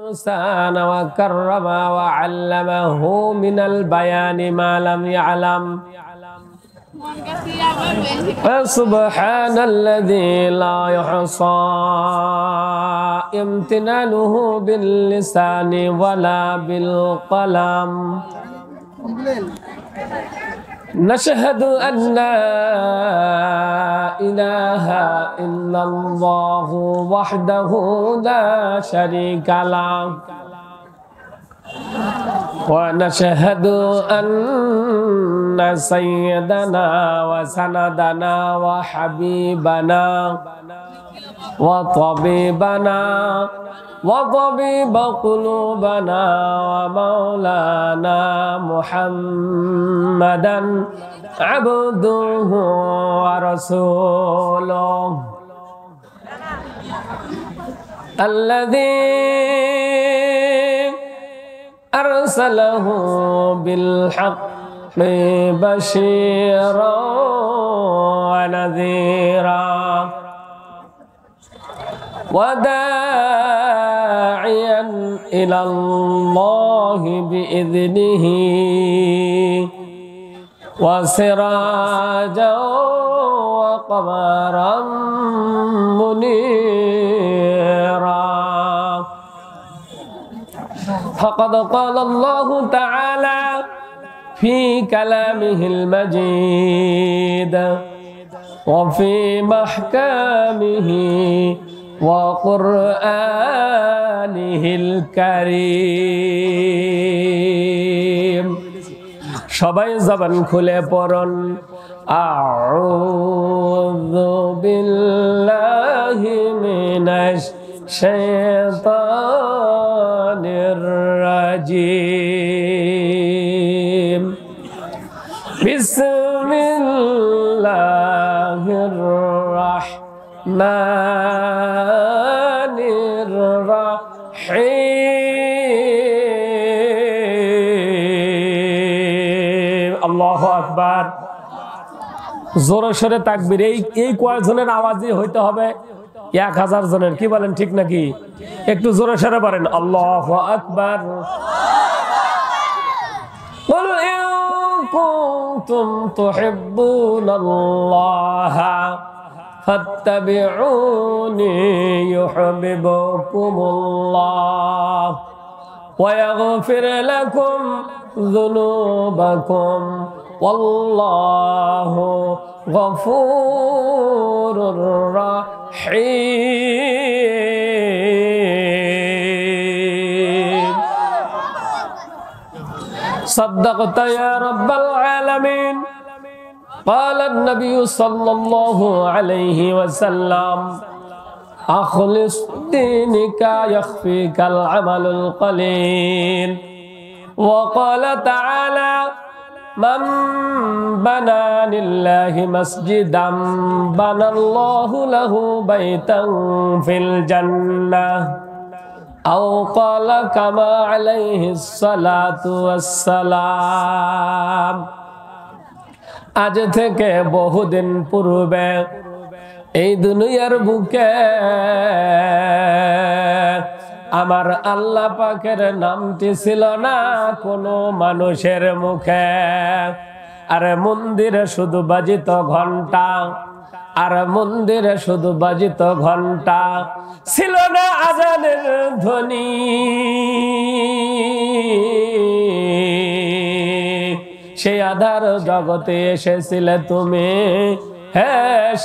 الإنسان وكرم وعلمه من البيان ما لم يعلم فسبحان الذي لا يحصى امتنانه باللسان ولا بالقلم نشهد أن لا إله إلا الله وحده لا شريك له ونشهد أن سيدنا وسندنا وحبيبنا وطبيبنا وطبيب قلوبنا ومولانا محمدا عبده ورسوله الذي أرسله بالحق بشيرا ونذيرا وداعيا إلى الله بإذنه وسراجا وقمرا منيرا فقد قال الله تعالى في كلامه المجيد وفي محكمه وقرآنه الكريم সবাই জবান খুলে পড়ুন আউযু বিল্লাহি মিনাশ শাইতানির রাজিম বিসমিল্লাহির রাহমানির রাহিম আল্লাহু আকবার জোরে সোরে তাকবীর এই কয়জনের আওয়াজই হইতে হবে 1000 জনের কি বলেন ঠিক নাকি একটু জোরে সোরে বলেন আল্লাহু আকবার قل إن كنتم تحبون الله فاتبعوني يحببكم الله ويغفر لكم ذنوبكم والله غفور رحيم صدقت يا رب العالمين قال النبي صلى الله عليه وسلم أخلص دينك يخفيك العمل القليل وقال تعالى من بنى لله مسجدا بنى الله له بيتا في الجنة أو قال كما عليه الصلاة والسلام আজ থেকে বহুদিন পূর্বে এই দুনিয়ার বুকে আমার আল্লাহ পাকের নামটি ছিল না কোনো মানুষের মুখে আর মন্দিরে শুধু বাজিত ঘন্টা আর মন্দিরে শুধু বাজিত ঘন্টা ছিল না আজানের ধ্বনি সেই আধার জগতে এসেছিলে তুমি হে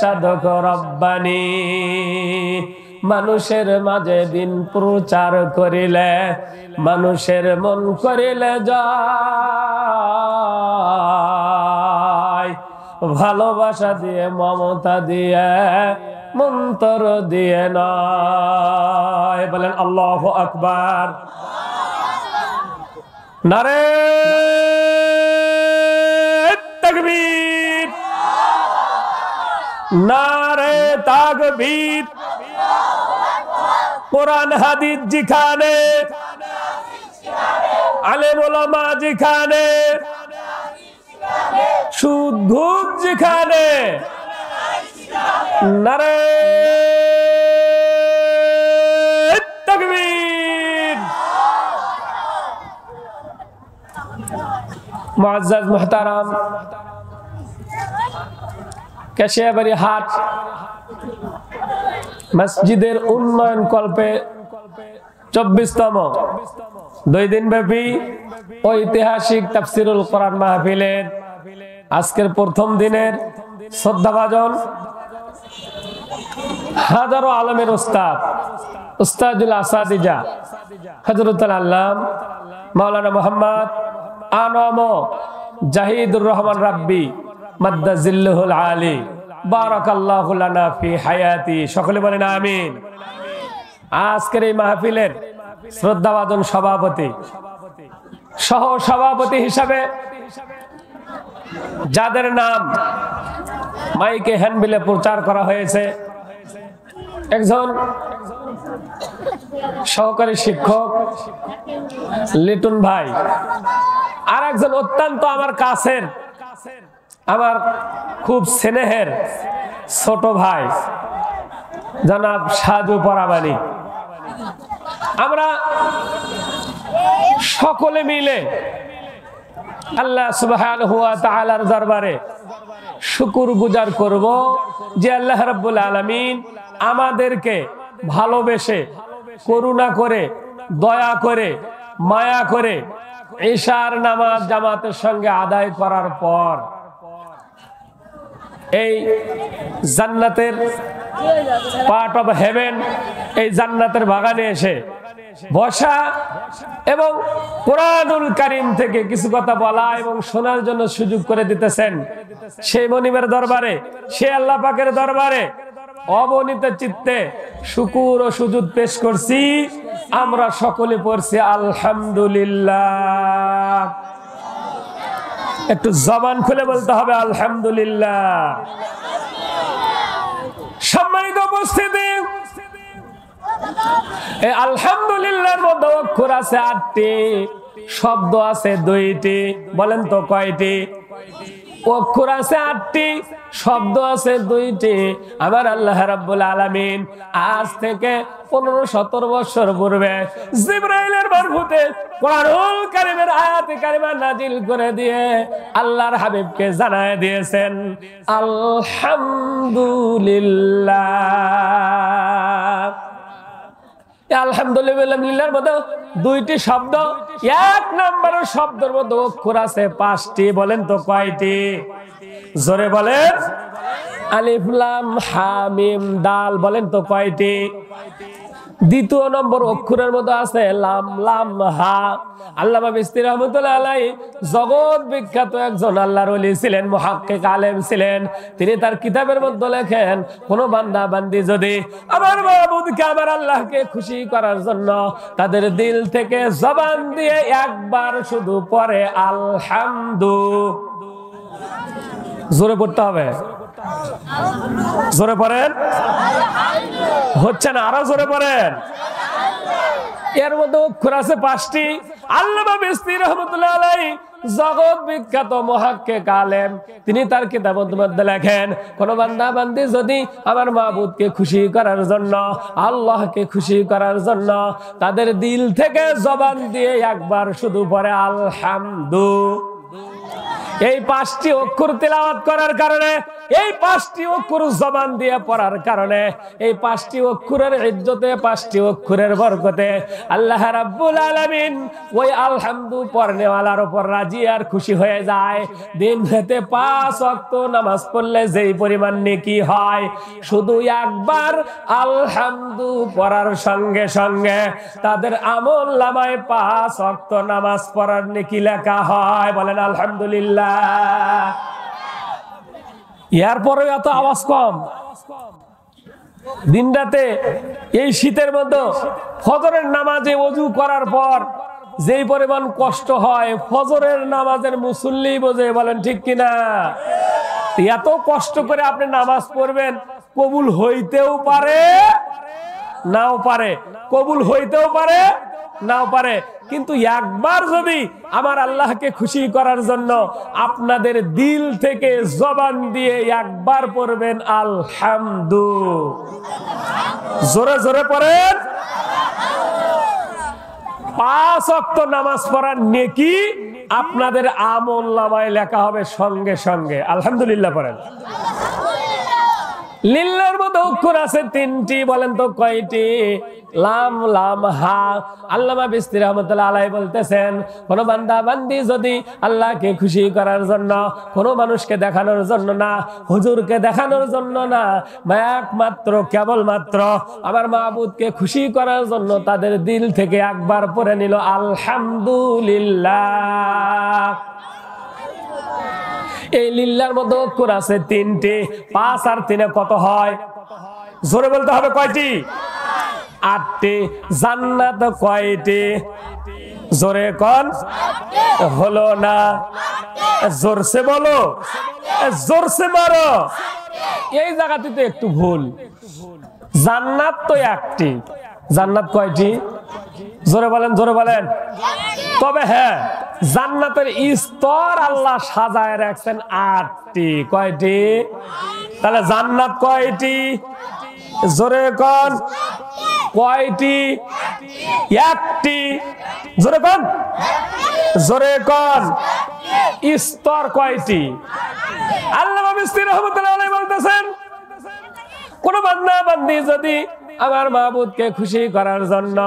সাধক রব্বানি মানুষের মাঝে দিন প্রচার করিলে মানুষের মন করিলে যায় ভালোবাসা দিয়ে মমতা দিয়ে মন্তর দিয়ে নয় বলেন আল্লাহু আকবার নারে তাকবীর নারে তাকবীর কোরআন হাদিস যেখানে আলেম ওলামা যেখানে সুদ ঘুষ যেখানে নারে তাকবীর মুআজ্জাজ মুহতারাম, কেশিয়াবাড়ি হাট মসজিদের উন্নয়ন কল্পে 24তম 2 দিন ব্যাপী ঐতিহাসিক তাফসীরুল কোরআন মাহফিলের আজকের প্রথম দিনের শ্রদ্ধাভাজন হাজারো আলমের উস্তাদুল আসাদিজা হযরতুল আল্লাম মাওলানা মুহাম্মদ আনম জাহিদুর রহমান রাব্বি মাদ্দাজিল্লুহুল আলী বারাকাল্লাহু লানা ফি হায়াতি। সকলে বলেন আমিন। আজকের এই মাহফিলের শ্রদ্ধাভাজন সভাপতি সহ সভাপতি হিসাবে যাদের নাম মাইকে হ্যান্ডবিলে প্রচার করা হয়েছে, একজন সহকারী শিক্ষক লিটন ভাই, আর একজন অত্যন্ত আমার কাছের, আমার খুব স্নেহের ছোট ভাই জনাব সাজু পরামানিক। আমরা সকলে মিলে আল্লাহ সুবহানাহু ওয়া তাআলার দরবারে শুকর গুজার করব যে আল্লাহ রাব্বুল আলামিন আমাদেরকে ভালোবেসে, করুণা করে, দয়া করে, মায়া করে ঈশার নামাজ জামাতের সঙ্গে আদায় করার পর এই জান্নাতের পার্ট অফ হেভেন, এই জান্নাতের বাগানে এসে বসা এবং কোরআনুল কারীম থেকে কিছু কথা বলা এবং শোনার জন্য সুযোগ করে দিতেছেন সেই মনিবের দরবারে, সেই আল্লাহ পাকের দরবারে অবনীত চিত্তে শুকর ও সুজুদ পেশ করছি। আমরা সকলে পড়ছি আলহামদুলিল্লাহ। একটু জবান খুলে বলতে হবে আলহামদুলিল্লাহ। সম্মানিত উপস্থিতি, এই আলহামদুলিল্লাহর মধ্যে অক্ষর আছে 8টি, শব্দ আছে 2টি। বলেন তো কয়টি? অক্ষর আছে 8টি, শব্দ আছে 2টি। আমার আল্লাহ রাব্বুল আলামিন আজ থেকে 15-17 বছর পূর্বে জিবরাইলের মারফতে কোরআনুল কারীমের আয়াতে কারিমা নাজিল করে দিয়ে আল্লাহর হাবিবকে জানায় দিয়েছেন আলহামদুলিল্লাহ। আলহামদুলিল্লাহর মধ্যে 2টি শব্দ, 1 নম্বরের শব্দের মধ্যে অক্ষর আছে 5টি। বলেন তো কয়টি? জোরে বলেন। আলিফ লাম হা মিম দাল। বলেন তো কয়টি? 2 নম্বর অক্ষরের মধ্যে আছে লাম লাম হা। আল্লামা বিস্তি রাহমাতুল্লাহ আলাইহি জগৎ বিখ্যাত একজন আল্লাহর ওলি ছিলেন, মুহাক্কিক আলেম ছিলেন। তিনি তার কিতাবের মধ্যে লেখেন, কোন বান্দা বান্দি যদি আমার মাবুদকে, আমার আল্লাহকে খুশি করার জন্য তাদের দিল থেকে জবান দিয়ে একবার শুধু পড়ে আলহামদু, জোরে পড়তে হবে, জোরে পড়েন, হচ্ছে না, আরো জোরে পড়েন। এর মধ্যে অক্ষর আছে 5টি। আল্লামা বিস্তি রাহমাতুল্লাহ আলাইহি জগৎ বিখ্যাত মুহাক্কিক আলেম, তিনি তার কিতাবের মধ্যে লেখেন, কোন বান্দা বান্দি যদি আমার মাবুদকে খুশি করার জন্য, আল্লাহকে খুশি করার জন্য তাদের দিল থেকে জবান দিয়ে একবার শুধু পড়ে আলহামদু, এই 5টি অক্ষর তেলাওয়াত করার কারণে, এই 5টি অক্ষর জবান দিয়ে পড়ার কারণে, এই 5টি অক্ষরের ইজ্জতে, 5টি অক্ষরের বরকতে আল্লাহ রাব্বুল আলামিন ওই আলহামদু পড়নেওয়ালার উপর রাজি আর খুশি হয়ে যায়। দিন রাতে 5 ওয়াক্ত নামাজ পড়লে যেই পরিমাণ নেকি হয়, শুধু একবার আলহামদু পড়ার সঙ্গে সঙ্গে তাদের আমল নামায় 5 ওয়াক্ত নামাজ পড়ার নেকি লেখা হয়। বলেন আলহামদুলিল্লাহ। এরপরে এত আওয়াজ কম। দিন রাতে এই শীতের মধ্যে ফজরের নামাজে ওযু করার পর যেই পরিমাণ কষ্ট হয়, ফজরের নামাজের মুসল্লি বোঝে। বলেন ঠিক কিনা? এত কষ্ট করে আপনি নামাজ পড়বেন, কবুল হইতেও পারে, নাও পারে, কবুল হইতেও পারে, নাও পারে। কিন্তু একবার যদি আমার আল্লাহকে খুশি করার জন্য আপনাদের দিল থেকে জবান দিয়ে একবার পড়বেন আলহামদু, জোরে জোরে পড়েন। 5 ওয়াক্ত নামাজ পড়ার নেকি আপনাদের আমলনামায় লেখা হবে সঙ্গে সঙ্গে। আলহামদুলিল্লাহ পড়েন। লিল্লাহর মধ্যে অক্ষর আছে 3টি, বলেন তো কয়টি? লাম, লাম, হা। আল্লামা বিস্তি রহমাতুল্লাহ আলাইহি বলতেছেন, কোন বান্দা বান্দি যদি আল্লাহকে খুশি করার জন্য, কোন মানুষকে দেখানোর জন্য না, হুজুরকে দেখানোর জন্য না, একমাত্র কেবলমাত্র আমার মাবুদকে খুশি করার জন্য তাদের দিল থেকে একবার পড়ে নিল আলহামদুলিল্লাহ। এই লিল্লাহর মধ্যে অক্ষর আছে 3টি। 5 আর 3 কত হয়? জোরে বলতে হবে। কয়টি? 8টি। জান্নাত কয়টি? জোরে কোন? হলো না, জোরসে বলো, জোরসে মারো। এই জায়গাতে তো একটু ভুল। জান্নাত তো 1টি। জান্নাত কয়টি? জোরে বলেন, জোরে বলেন। তবে হ্যাঁ, জান্নাতের স্তর আল্লাহ সাজায় রাখছেন 8টি। কয়টি? তাহলে জান্নাত কয়টি? জোরে কোন? কয়টি? 1টি। জোরে কোন? জোরে কোন? স্তর কয়টি? আল্লামা বিস্তি রহমাতুল্লাহ আলাইহি বলতেছেন, কোন বান্দা বান্দি যদি আমার মাবুদকে খুশি করার জন্য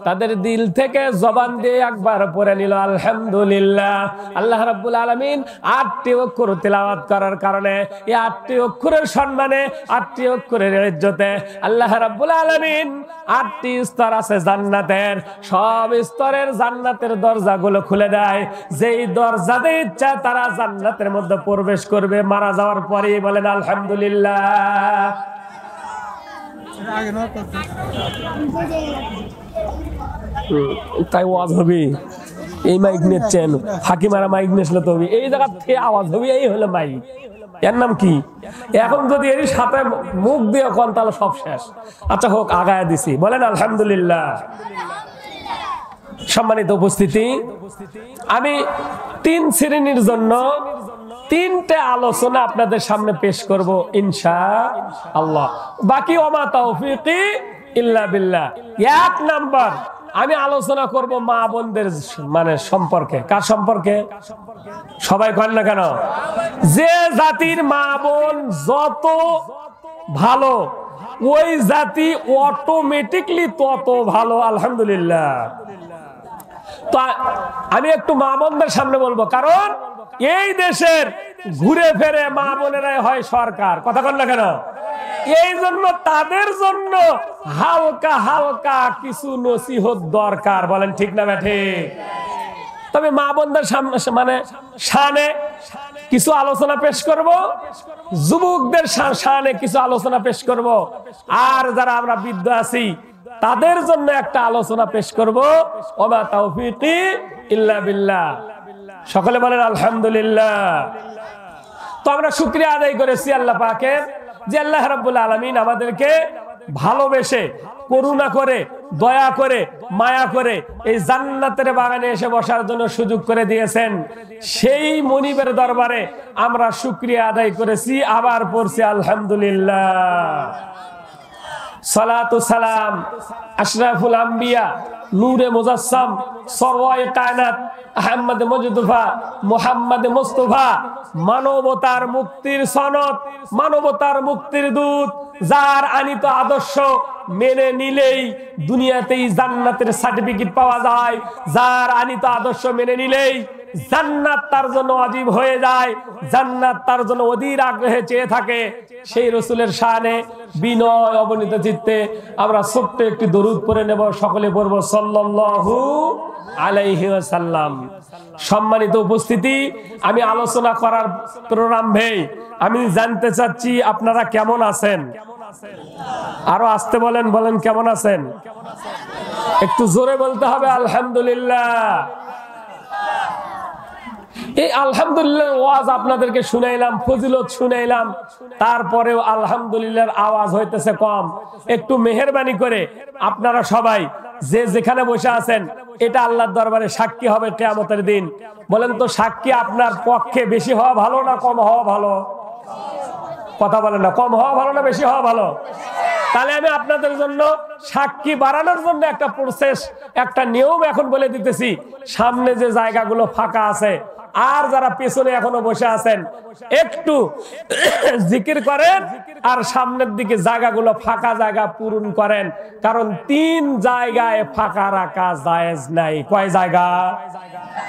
তাদের দিল থেকে জবান দিয়ে একবার পড়ে নিল আলহামদুলিল্লাহ, আল্লাহ রাব্বুল আলামিন 8টি অক্ষর তেলাওয়াত করার কারণে, এই 8টি অক্ষরের সম্মানে, 8টি অক্ষরের ইজ্জতে আল্লাহ রাব্বুল আলামিন 8টি স্তর আছে জান্নাতের, সব স্তরের জান্নাতের দরজাগুলো খুলে দেয়। যেই দরজাতে ইচ্ছা তারা জান্নাতের মধ্যে প্রবেশ করবে মারা যাওয়ার পরেই। বলেন আলহামদুলিল্লাহ। তাই ওয়াজ হবে, এই মাইক নিচ্ছেন, হাকিমারা মাইক নিয়েছিল তো এই জায়গা থেকে আওয়াজ হবে, এই হলো মাইক। এর নাম কি? এখন যদি এর সাথে মুখ দিয়ে কোন তাহলে সব শেষ। আচ্ছা হোক, আগায় দিছি। বলেন আলহামদুলিল্লাহ। সম্মানিত উপস্থিতি, আমি 3 শ্রেণীর জন্য 3টে আলোচনা আপনাদের সামনে পেশ করব ইনশাআল্লাহ। বাকি ওমা তৌফিকি ইল্লা বিল্লাহ। 1 নাম্বার আমি আলোচনা করব মা বোনদের মানে সম্পর্কে। কার সম্পর্কে? সবাই করেন না কেন? যে জাতির মা বোন যত ভালো, ওই জাতি অটোমেটিকলি তত ভালো। আলহামদুলিল্লাহ। তো আমি একটু মা বোনদের সামনে বলবো, কারণ এই দেশের ঘুরে ফেরে মা বোনেরাই হয় সরকার। কথা বল না কেন? এই জন্য তাদের জন্য হালকা হালকা কিছু নসিহত দরকার। বলেন ঠিক না ব্যাঠে? তবে মা বোনদের সামনে মানে শানে কিছু আলোচনা পেশ করব, যুবকদের শানে কিছু আলোচনা পেশ করব, আর যারা আমরা বৃদ্ধ আছি তাদের জন্য একটা আলোচনা পেশ করব। ওমা তৌফিকি ইল্লা বিল্লাহ। সকলে বলেন আলহামদুলিল্লাহ। তো আমরা শুকরিয়া আদায় করেছি আল্লাহ পাকের, যে আল্লাহ রাব্বুল আলামিন আমাদেরকে ভালোবেসে, করুণা করে, দয়া করে, মায়া করে এই জান্নাতের বাগানে এসে বসার জন্য সুযোগ করে দিয়েছেন। সেই মনিবের দরবারে আমরা শুকরিয়া আদায় করেছি, আবার পড়ছি আলহামদুলিল্লাহ। সালাতু সালাম আশরাফুল আম্বিয়া নূরে মুজাসসাম সরওয়ায়ে কায়নাত আহমদ মুজতবা মুহাম্মদ মুস্তাফা, মানবতার মুক্তির সনদ, মানবতার মুক্তির দূত, যার আনিত আদর্শ মেনে নিলেই দুনিয়াতেই জান্নাতের সার্টিফিকেট পাওয়া যায়, যার আনিত আদর্শ মেনে নিলেই জান্নাত তার জন্য ওয়াজিব হয়ে যায়, জান্নাত তার জন্য অধীর আগ্রহে চেয়ে থাকে। সেই রাসূলের শানে বিনয় অবনীত চিত্তে আমরা ছোট্ট একটি দরুদ পড়ে নেব। সকলে পড়ব সাল্লাল্লাহু আলাইহি ওয়াসাল্লাম। সম্মানিত উপস্থিতি, আমি আলোচনা করার প্রারম্ভে আমি জানতে চাচ্ছি আপনারা কেমন আছেন? আরো আসতে বলেন, বলেন কেমন আছেন? একটু জোরে বলতে হবে আলহামদুলিল্লাহ। এই আলহামদুলিল্লাহ ওয়াজ আপনাদেরকে শুনাইলাম, ফজিলত শুনাইলাম, তারপরেও আলহামদুলিল্লাহর আওয়াজ হইতেছে কম। একটু মেহেরবানি করে আপনারা সবাই যে যেখানে বসে আছেন, এটা আল্লাহর দরবারে সাক্ষী হবে কিয়ামতের দিন। বলেন তো, সাক্ষী আপনার পক্ষে বেশি হওয়া ভালো না কম হওয়া ভালো? কথা বলেন না, কম হওয়া ভালো না বেশি হওয়া ভালো? তাহলে আমি আপনাদের জন্য সাক্ষী বাড়ানোর জন্য একটা প্রসেস, একটা নিয়ম এখন বলে দিতেছি। সামনে যে জায়গাগুলো ফাঁকা আছে আর যারা পেছনে এখনো বসে আছেন, একটু জিকির করেন আর সামনের দিকে জায়গাগুলো ফাঁকা জায়গা পূরণ করেন, কারণ 3 জায়গায় ফাঁকা রাখা জায়েজ নাই। কয় জায়গা?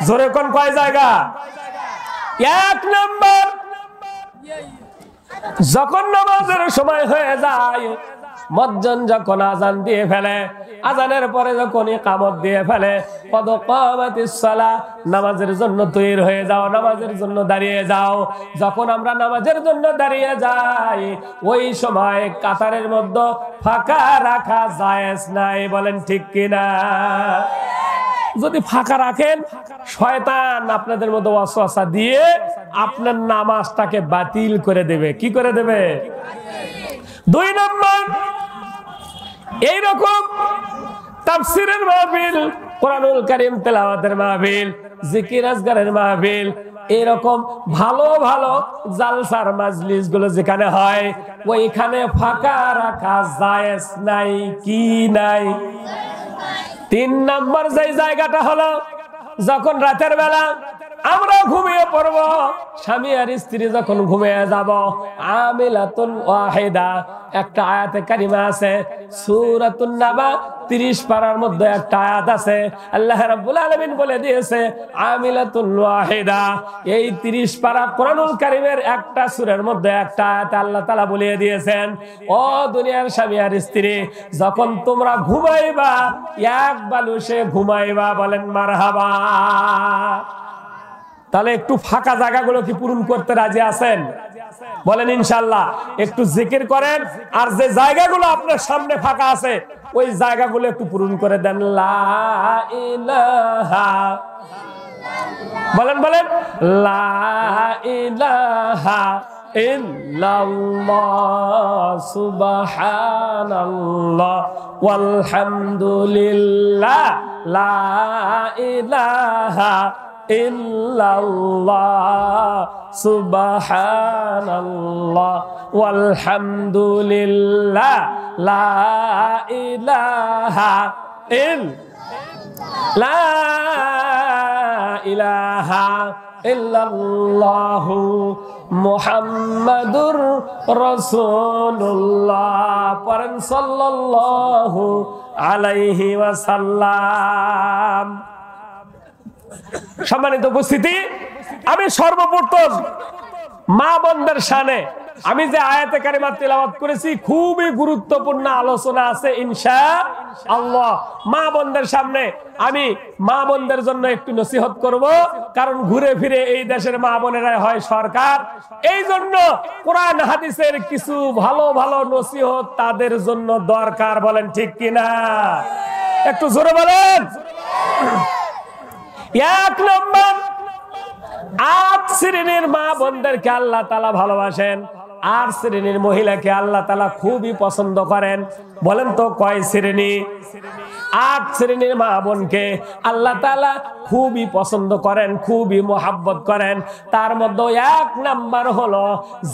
জোরে কোন কয় জায়গা? 1 নাম্বার, যখন নামাজের সময় হয়ে যায়, মুয়াজ্জিন যখন আযান দিয়ে ফেলে, আযানের পরে যখন ইকামত দিয়ে ফেলে, কদ কামাতিস সালাহ, নামাজের জন্য তৈরি হয়ে যাও, নামাজের জন্য দাঁড়িয়ে যাও। যখন আমরা নামাজের জন্য দাঁড়িয়ে যাই, ওই সময় কাতারের মধ্যে ফাঁকা রাখা জায়েজ নাই। বলেন ঠিক কিনা? যদি ফাঁকা রাখেন, শয়তান আপনাদের মধ্যে ওয়াসওয়াসা দিয়ে আপনার নামাজটাকে বাতিল করে দেবে। কি করে দেবে? 2 নম্বর, এইরকম তাফসীরের মাহফিল, কোরআনুল কারীম তেলাওয়াতের মাহফিল, জিকির আজকারের মাহফিল, এরকম ভালো ভালো জালসার মাজলিস গুলো যেখানে হয়, ওইখানে ফাঁকা রাখা জায়েজ নাই। কি নাই? 3 নম্বর যে জায়গাটা হলো, যখন রাতের বেলা আমরা ঘুমিয়ে পড়ব, স্বামী আর স্ত্রী যখন ঘুমিয়ে যাব, আমিলাতুন ওয়াহিদা, একটা আয়াতে কারিমা আছে সূরাতুন নাবা 30 পারার মধ্যে একটা আয়াত আছে, আল্লাহ রাব্বুল আলামিন বলে দিয়েছে আমিলাতুন ওয়াহিদা। এই 30 পারা কোরআনুল কারীমের একটা সূরার মধ্যে একটা আয়াত আল্লাহ তাআলা বলে দিয়েছেন, ও দুনিয়ার স্বামী আর স্ত্রী, যখন তোমরা ঘুমাইবা, এক বালুসে ঘুমাইবা। বলেন মারহাবা। তাহলে একটু ফাঁকা জায়গাগুলো কি পূরণ করতে রাজি আছেন? বলেন ইনশাআল্লাহ। একটু জিকির করেন, আর যে জায়গাগুলো আপনার সামনে ফাঁকা আছে, ওই জায়গাগুলো একটু পূরণ করে দেন। লা ইলাহা, বলেন বলেন, লা ইলাহা ইল্লাল্লাহ, সুবহানাল্লাহ, ওয়ালহামদুলিল্লাহ, লা ইলাহা ইল্লাল্লাহ, সুবহানাল্লাহ, ওয়ালহামদুলিল্লাহ, লা ইলাহা ইল্লাল্লাহ, মুহাম্মাদুর রাসূলুল্লাহ। পড়েন সাল্লাল্লাহু আলাইহি ওয়াসাল্লাম। সম্মানিত উপস্থিতি, আমি সর্বপ্রথম মা বোনদের শানে আমি যে আয়াতে কারিমা তেলাওয়াত করেছি, খুবই গুরুত্বপূর্ণ আলোচনা আছে ইনশাআল্লাহ। মা বোনদের সামনে আমি মা বোনদের জন্য একটু নসিহত করব, কারণ ঘুরে ফিরে এই দেশের মা বোনেরা হয় সরকার। এই জন্য কোরআন হাদিসের কিছু ভালো ভালো নসিহত তাদের জন্য দরকার। বলেন ঠিক কিনা? একটু জোরে বলেন। 1 নম্বর, 8 শ্রেণীর মা বোনদেরকে আল্লাহ তাআলা ভালোবাসেন, 8 শ্রেণীর মহিলাকে আল্লাহ তাআলা খুবই পছন্দ করেন। বলেন তো কয় শ্রেণী? 8 শ্রেণীর মা বোনকে আল্লাহ তাআলা খুবই পছন্দ করেন, খুবই মোহাব্বত করেন। তার মধ্যে 1 নাম্বার হলো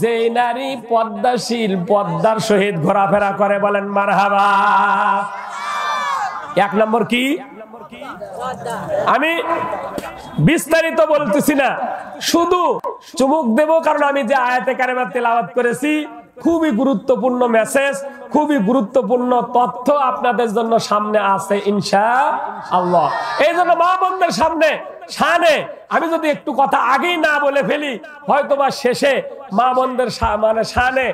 যে নারী পর্দাশীল, পর্দার সহিত ঘোরাফেরা করে। বলেন মারহাবা। 1 নম্বর কি? আমি বিস্তারিত বলতেছি না, শুধু চুমুক দেব, কারণ আমি যে আয়াতে কারিমা তেলাওয়াত করেছি খুবই গুরুত্বপূর্ণ মেসেজ, খুবই গুরুত্বপূর্ণ তথ্য আপনাদের জন্য সামনে আছে ইনশাআল্লাহ। এই জন্য মা বোনদের সামনে শানে আমি যদি একটু কথা আগেই না বলে ফেলি, হয়তোবা শেষে মা বোনদের মানে শানে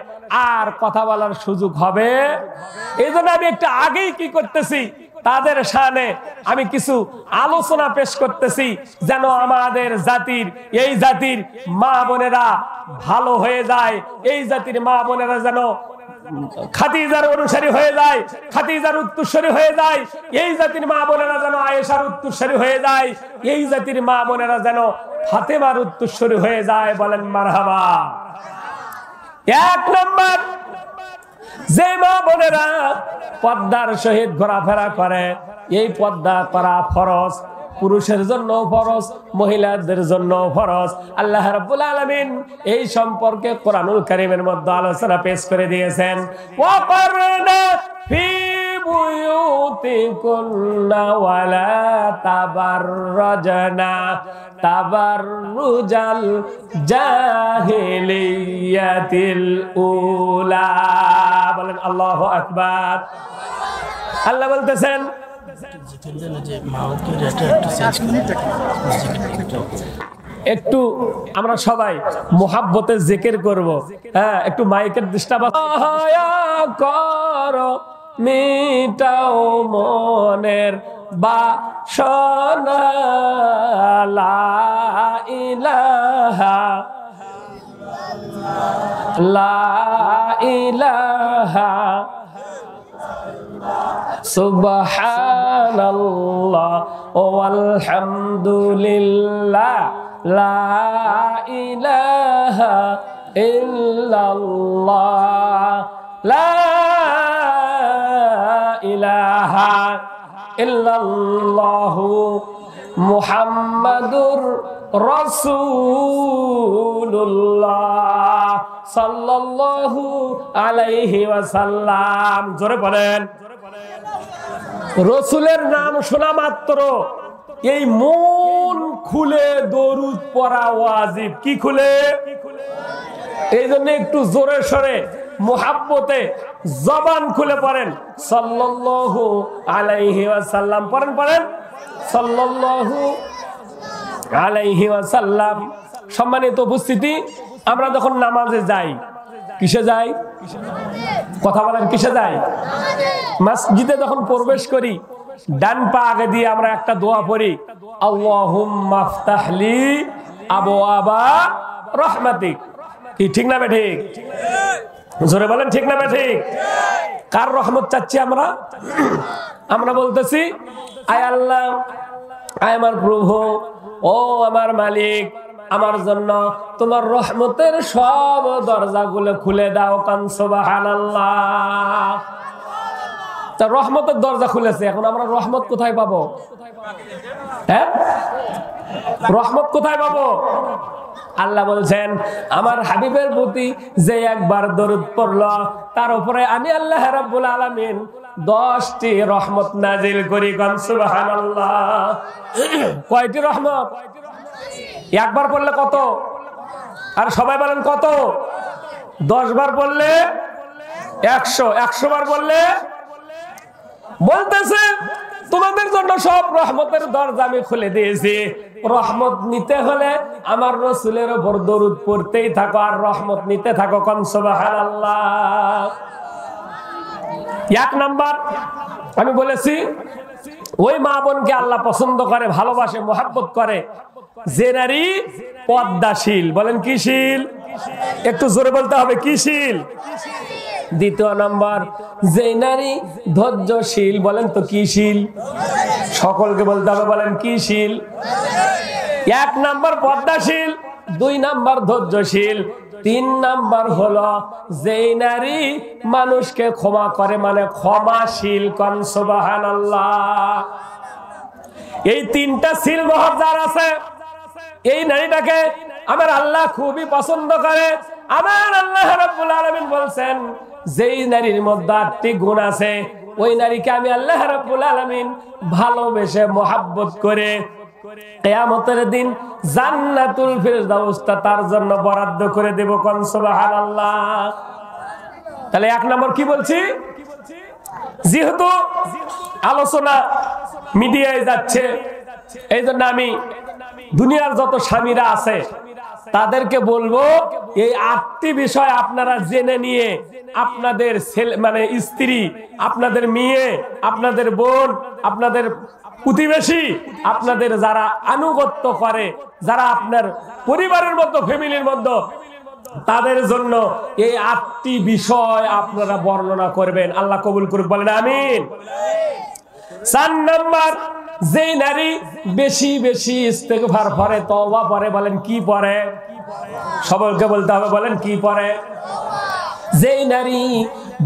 আর কথা বলার সুযোগ হবে। এই জন্য আমি একটু আগেই কি করতেছি, তাদের শানে আমি কিছু আলোচনা পেশ করতেছি, যেন আমাদের জাতির, এই জাতির মা বোনেরা ভালো হয়ে যায়, এই জাতির মা বোনেরা যেন খাদিজার অনুসারী হয়ে যায়, খাদিজার উত্তরসূরি হয়ে যায়, এই জাতির মা বোনেরা যেন আয়েশার উত্তরসূরি হয়ে যায়, এই জাতির মা বোনেরা যেন ফাতেমার উত্তরসূরি হয়ে যায়। বলেন মারহাবা। 1 নম্বর, যে মা বোনেরা পর্দার সহিত ঘোরাফেরা করে, এই পর্দা করা ফরজ, পুরুষের জন্য ফরজ, মহিলাদের জন্য ফরজ। আল্লাহ রাব্বুল আলামিন এই সম্পর্কে কোরআনুল কারীমের মধ্যে আলোচনা পেশ করে দিয়েছেন। ওয়াকারনা ফি বুয়ুতিকুন্না ওয়ালা তাবাররাজনা তাবাররুজাল জাহিলিয়াতিল উলা। বলেন আল্লাহু আকবার। আল্লাহ বলতেছেন একটু আমরা সবাই মুহাব্বতে জিকির করব। হ্যাঁ, একটু মাইকের ডিস্টার্ব করো, মিটাও মনের বাসনা, লা ইলাহা লা ইলাহা সুবহানাল্লাহ ওয়ালহামদুলিল্লাহ লা ইলাহা ইল্লাল্লাহ লা ইলাহা ইল্লাল্লাহু মুহাম্মাদুর রাসূলুল্লাহ সাল্লাল্লাহু আলাইহি ওয়াসাল্লাম। জোরে বলেন। রাসূলের নাম শোনা মাত্র এই মন খুলে দরুদ পড়া ওয়াজিব। কি খুলে? এই জন্য একটু জোরে সরে মুহাব্বতে জবান খুলে পড়েন সাল্লাল্লাহু আলাইহি ওয়াসাল্লাম। পড়েন পড়েন সাল্লাল্লাহু আলাইহি ওয়াসাল্লাম। সম্মানিত উপস্থিতি, আমরা যখন নামাজে যাই, কিসে যাই? কথা বলেন, কিসে যাই? মসজিদে যখন প্রবেশ করি, ডান পা আগে দিয়ে আমরা একটা দোয়া পড়ি, আল্লাহুম্মা ফতাহলি আবওয়াবা রাহমাতিক। কি ঠিক না বে ঠিক? জোরে বলেন ঠিক না বে ঠিক? কার রহমত চাচ্ছি আমরা? আমরা বলতেছি, আয় আল্লাহ, আয় আমার প্রভু, ও আমার মালিক, আমার জন্য তোমার রহমতের সব দরজাগুলো খুলে দাও। কান সুবহানাল্লাহ। তা রহমতের দরজা খুলেছে, এখন আমরা রহমত কোথায় পাবো? হ্যাঁ, রহমত কোথায় পাবো? আল্লাহ বলছেন, আমার হাবিবের প্রতি যে একবার দরুদ পড়লো, তার উপরে আমি আল্লাহ রাব্বুল আলামিন 10টি রহমত নাজিল করি। কান সুবহানাল্লাহ। কয়টি রহমত? একবার পড়লে কত? আর সবাই বলেন কত? 10 বার পড়লে 100, 100 বার পড়লে বলতেছে তোমাদের জন্য সব রহমতের দরজা আমি খুলে দিয়েছি। রহমত নিতে হলে আমার রাসূলের উপর দরুদ পড়তেই থাকো আর রহমত নিতে থাকো। কান সুবহানাল্লাহ। এক নাম্বার আমি বলেছি, ওই মা বোনকে আল্লাহ পছন্দ করে, ভালোবাসে, মোহাব্বত করে যে নারী পদ্মাশীল। বলেন কি শীল? একটু জোরে বলতে হবে, কি শীল? দ্বিতীয় নাম্বার, যে নারী ধৈর্যশীল। বলেন তো কি শীল? সকলকে বলতে হবে, বলেন কি শীল? 1 নাম্বার পদ্মাশীল, 2 নাম্বার ধৈর্যশীল, 3 নাম্বার হলো যেই নারী মানুষকে ক্ষমা করে, মানে ক্ষমাশীল। কান সুবহানাল্লাহ। এই 3টা সিল মহৎ যার আছে, এই নারীটাকে আমার আল্লাহ খুবই পছন্দ করে। আমার আল্লাহ রাব্বুল আলামিন বলছেন, যেই নারীর মধ্যে 8টি গুণ আছে, ওই নারীকে আমি আল্লাহ রাব্বুল আলামিন ভালোবেসে মোহাব্বত করে কিয়ামতের দিন জান্নাতুল ফিরদাউসটা তার জন্য বরাদ্দ করে দেব। কোন সুবহানাল্লাহ। তাহলে 1 নম্বর কি বলছি? যেহেতু আলোচনা মিডিয়ায় যাচ্ছে, এই জন্য আমি দুনিয়ার যত স্বামীরা আছে তাদেরকে বলবো, এই 8টি বিষয় আপনারা জেনে নিয়ে আপনাদের ছেলে, মানে স্ত্রী, আপনাদের মেয়ে, আপনাদের বোন, আপনাদের প্রতিবেশী, আপনাদের যারা আনুগত্য করে, যারা আপনার পরিবারের মধ্যে, ফ্যামিলির মধ্যে, তাদের জন্য এই 8টি বিষয় আপনারা বর্ণনা করবেন। আল্লাহ কবুল করুক, বলেন আমিন। 4 নাম্বার, যেই নারী বেশি বেশি ইস্তেগফার পড়ে, তওবা পড়ে। বলেন কি পড়ে? সবাইকে বলতে হবে, বলেন কি পড়ে? যেই নারী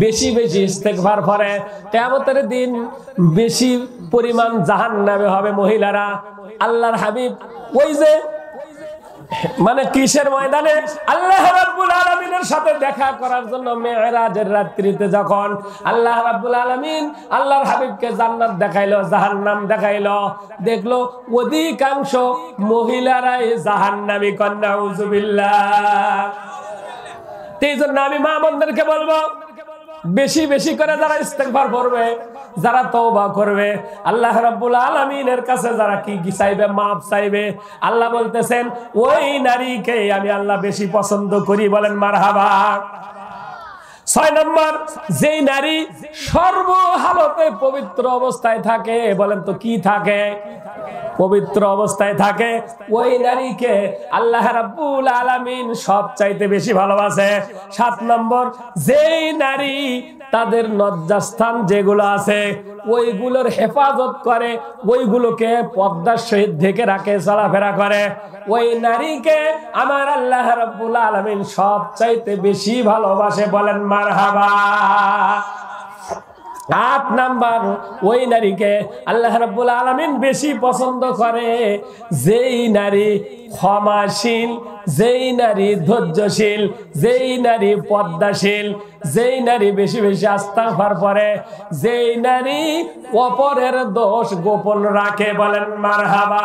বেশি বেশি ইস্তেগফার করে, কিয়ামতের দিন বেশি পরিমাণ জাহান্নামে হবে মহিলারা। আল্লাহর হাবিব ওই যে মানে কিসের ময়দানে আল্লাহ রাব্বুল আলামিনের সাথে দেখা করার জন্য মেরাজের রাত্রিতে যখন আল্লাহ রাব্বুল আলামিন আল্লাহর হাবিবকে জান্নাত দেখাইলো, জাহান্নাম দেখাইলো, দেখলো অধিকাংশ মহিলারাই জাহান্নামী। কন্যা নাউজুবিল্লাহ। এই জন্য আমি মা বোনদেরকে বলবো, বেশি বেশি করে যারা ইস্তেগফার করবে, যারা তওবা করবে, আল্লাহ রাব্বুল আলামিনের কাছে যারা কি চাইবে, মাফ চাইবে, আল্লাহ বলতেছেন ওই নারীকে আমি আল্লাহ বেশি পছন্দ করি। বলেন মারহাবা। 6 নম্বর, যেই নারী সর্বহালতে পবিত্র অবস্থায় থাকে, বলেন তো কি থাকে? পবিত্র অবস্থায় থাকে, ওই নারীকে আল্লাহ রাব্বুল আলামিন সবচাইতে বেশি ভালোবাসে। 7 নম্বর, যেই নারী তাদের লজ্জাস্থান যেগুলো আছে ওইগুলোর হেফাজত করে, ওইগুলোকে পর্দার সহিত ঢেকে রাখে, চলাফেরা করে, ওই নারীকে আমার আল্লাহ রাব্বুল আলামিন সবচাইতে বেশি ভালোবাসে। বলেন মারহাবা। 8 নাম্বার, ওই নারীকে আল্লাহ রাব্বুল আলামিন বেশি পছন্দ করে যেই নারী ক্ষমাশীল, যেই নারী ধৈর্যশীল, যেই নারী পর্দাশীল, যেই নারী বেশি বেশি ইস্তেগফার করে, যেই নারী অপরের দোষ গোপন রাখে। বলেন মারহাবা।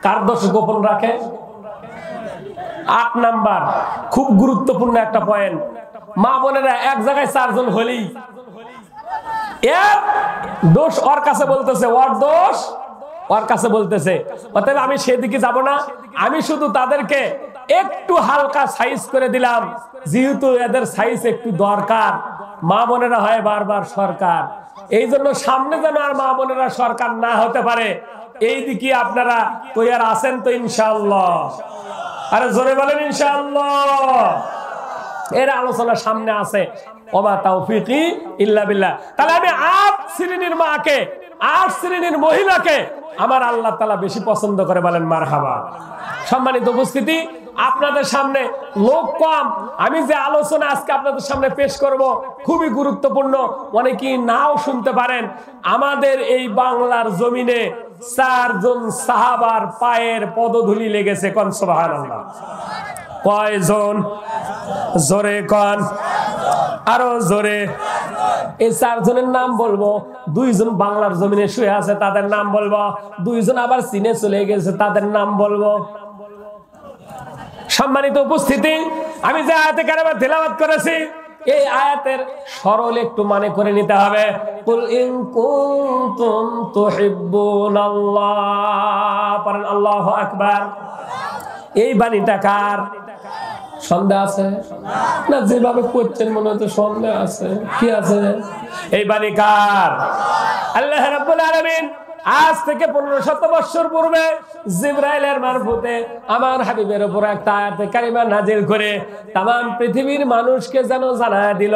কার দোষ গোপন রাখে? 8 নাম্বার, খুব গুরুত্বপূর্ণ একটা পয়েন্ট। মা বোনেরা, এক জায়গায় 4 জন হলেই এর দোষ ওর কাছে বলতেছে, ওর দোষ ওর কাছে বলতেছে। অতএব আমি সেদিকে যাব না, আমি শুধু তাদেরকে একটু হালকা সাইজ করে দিলাম, যেহেতু এদের সাইজ একটু দরকার। মা বোনেরা হয় বারবার সরকার, এই জন্য সামনে যেন আর মা বোনেরা সরকার না হতে পারে, এই দিকে আপনারা তৈয়ার আছেন তো ইনশাআল্লাহ? আরে জোরে বলেন ইনশাআল্লাহ। এর আলোচনা সামনে আছে। ওমা তাওফিকি ইল্লা বিল্লাহ। তাহলে আমি 8 শ্রেণীর মাকে, 8 শ্রেণীর মহিলাকে আমার আল্লাহ তাআলা বেশি পছন্দ করে। বলেন মারহাবা। সম্মানিত উপস্থিতি, আপনাদের সামনে লোক কম, আমি যে আলোচনা আজকে আপনাদের সামনে পেশ করব খুবই গুরুত্বপূর্ণ, অনেকেই নাও শুনতে পারেন। আমাদের এই বাংলার জমিনে 4 জন সাহাবার পায়ের পদধূলি লেগেছে। কোন সুবহানাল্লাহ। কয়জন? জোরে কোন, আরো জোরে। এই 4 জনের নাম বলবো। 2 জন বাংলার জমিনে শুয়ে আছে, তাদের নাম বলবো। 2 জন আবার চীনে চলে গেছে, তাদের নাম বলবো। সম্মানিত উপস্থিতি, আমি যে আয়াতে কারিমা তেলাওয়াত করেছি, এই আয়াতের সরল একটু মানে করে নিতে হবে। কুল ইন কুনতুম তুহিব্বুনাল্লাহ, পড়েন আল্লাহু আকবার। এই বাণীটা কার? সন্দেহ আছে না? যেভাবে করছেন মনে হচ্ছে সন্দেহ আছে। কি আছে? এই বাণী কার? আল্লাহ রাব্বুল আলামিন আজ থেকে 1500 বছর পূর্বে জিবরাইলের মারফতে আমার হাবিবের উপর একটা আয়াতে কারিমা নাজিল করে तमाम পৃথিবীর মানুষকে যেন জানায় দিল,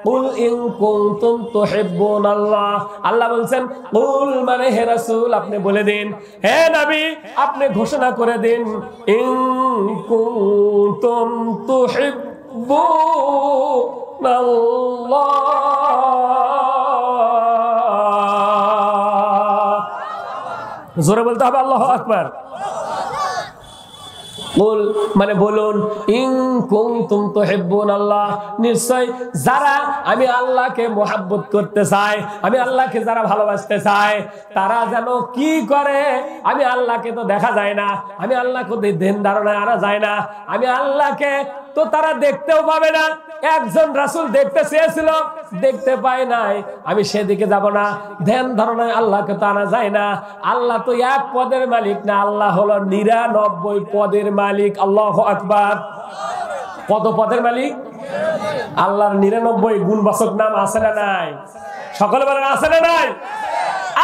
কুল ইন কুনতুম তুহিব্বুনাল্লাহ। আল্লাহ বলছেন কুল মানে হে রাসূল আপনি বলে দিন, হে নবী আপনি ঘোষণা করে দিন, ইন কুনতুম তুহিব্বুনাল্লাহ। জোরে বলতে হবে আল্লাহু আকবার। কুল মানে বলুন, ইন কুনতুম তুহিব্বুনাল্লাহ, নিশ্চয় যারা আমি আল্লাহকে মুহাব্বত করতে চাই, আমি আল্লাহকে যারা ভালোবাসতে চাই, তারা যেন কি করে? আমি আল্লাহকে তো দেখা যায় না, আমি আল্লাহকে ধ্যান ধারণায় আনা যায় না, আমি আল্লাহকে তো তারা দেখতেও পাবে না। একজন রাসূল দেখতে চেয়েছিল, দেখতে পায় নাই, আমি সেদিকে যাব না। ধ্যান ধারণায় আল্লাহকে তো আনা যায় না। আল্লাহ তো এক পদের মালিক না, আল্লাহ হলো 99 পদের মালিক। আল্লাহু আকবার। কত পদের মালিক? আল্লাহর 99 গুণবাচক নাম আছে না নাই? সকলে বলেন আছে না নাই?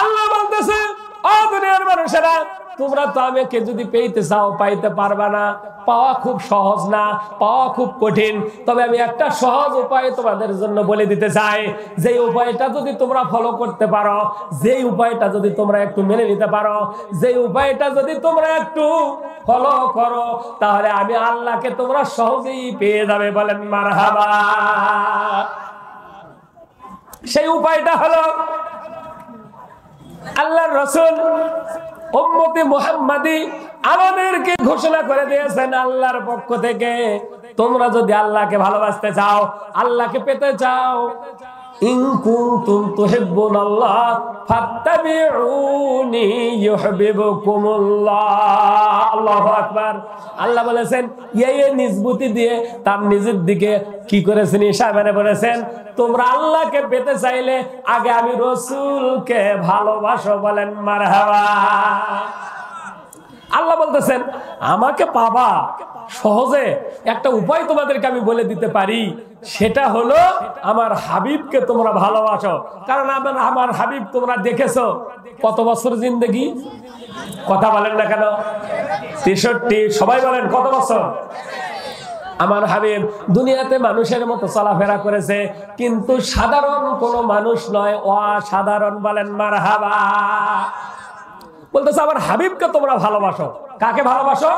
আল্লাহ বলতেছে, ও দুনিয়ার মানুষেরা, তোমরা তো আমাকে যদি পেতে চাও পাইতে পারবা না, পাওয়া খুব সহজ না, পাওয়া খুব কঠিন। তবে আমি একটা সহজ উপায় তোমাদের জন্য বলে দিতে চাই, যে উপায়টা যদি তোমরা ফলো করতে পারো, যে উপায়টা যদি তোমরা একটু মেনে নিতে পারো, যে উপায়টা যদি তোমরা একটু ফলো করো, তাহলে আমি আল্লাহকে তোমরা সহজেই পেয়ে যাবে। বলেন মারহাবা। সেই উপায়টা হলো আল্লাহর রাসূল উম্মতে মুহাম্মাদি আমাদেরকে ঘোষণা করে দিয়েছেন আল্লাহর পক্ষ থেকে, তোমরা যদি আল্লাহকে ভালোবাসতে চাও, আল্লাহকে পেতে চাও, ইন কুনতুম তুহিব্বুনাল্লাহ ফাত্তাবিউনি ইউহিব্বুকুমুল্লাহ। আল্লাহু আকবার। আল্লাহ বলেছেন এই নিসবতি দিয়ে তার নিজের দিকে কি করেছেন, ইশারা বলেছেন তোমরা আল্লাহকে পেতে চাইলে আগে আমি রাসূলকে ভালোবাসো। বলেন মারহাবা। আল্লাহ বলতেছেন আমাকে পাবা সহজে একটা উপায় তোমাদেরকে আমি বলে দিতে পারি, সেটা হলো আমার হাবিবকে তোমরা ভালোবাসো। কারণ আমার হাবিব তোমরা দেখেছো কত বছর জিন্দেগি, কথা বলেন না কেন? 63। সবাই বলেন কত বছর? আমার হাবিব দুনিয়াতে মানুষের মতো চলাফেরা করেছে, কিন্তু সাধারণ কোনো মানুষ নয়, অসাধারণ। বলেন মারহাবা। বলতেছে আমার হাবিবকে তোমরা ভালোবাসো। কাকে ভালোবাসো?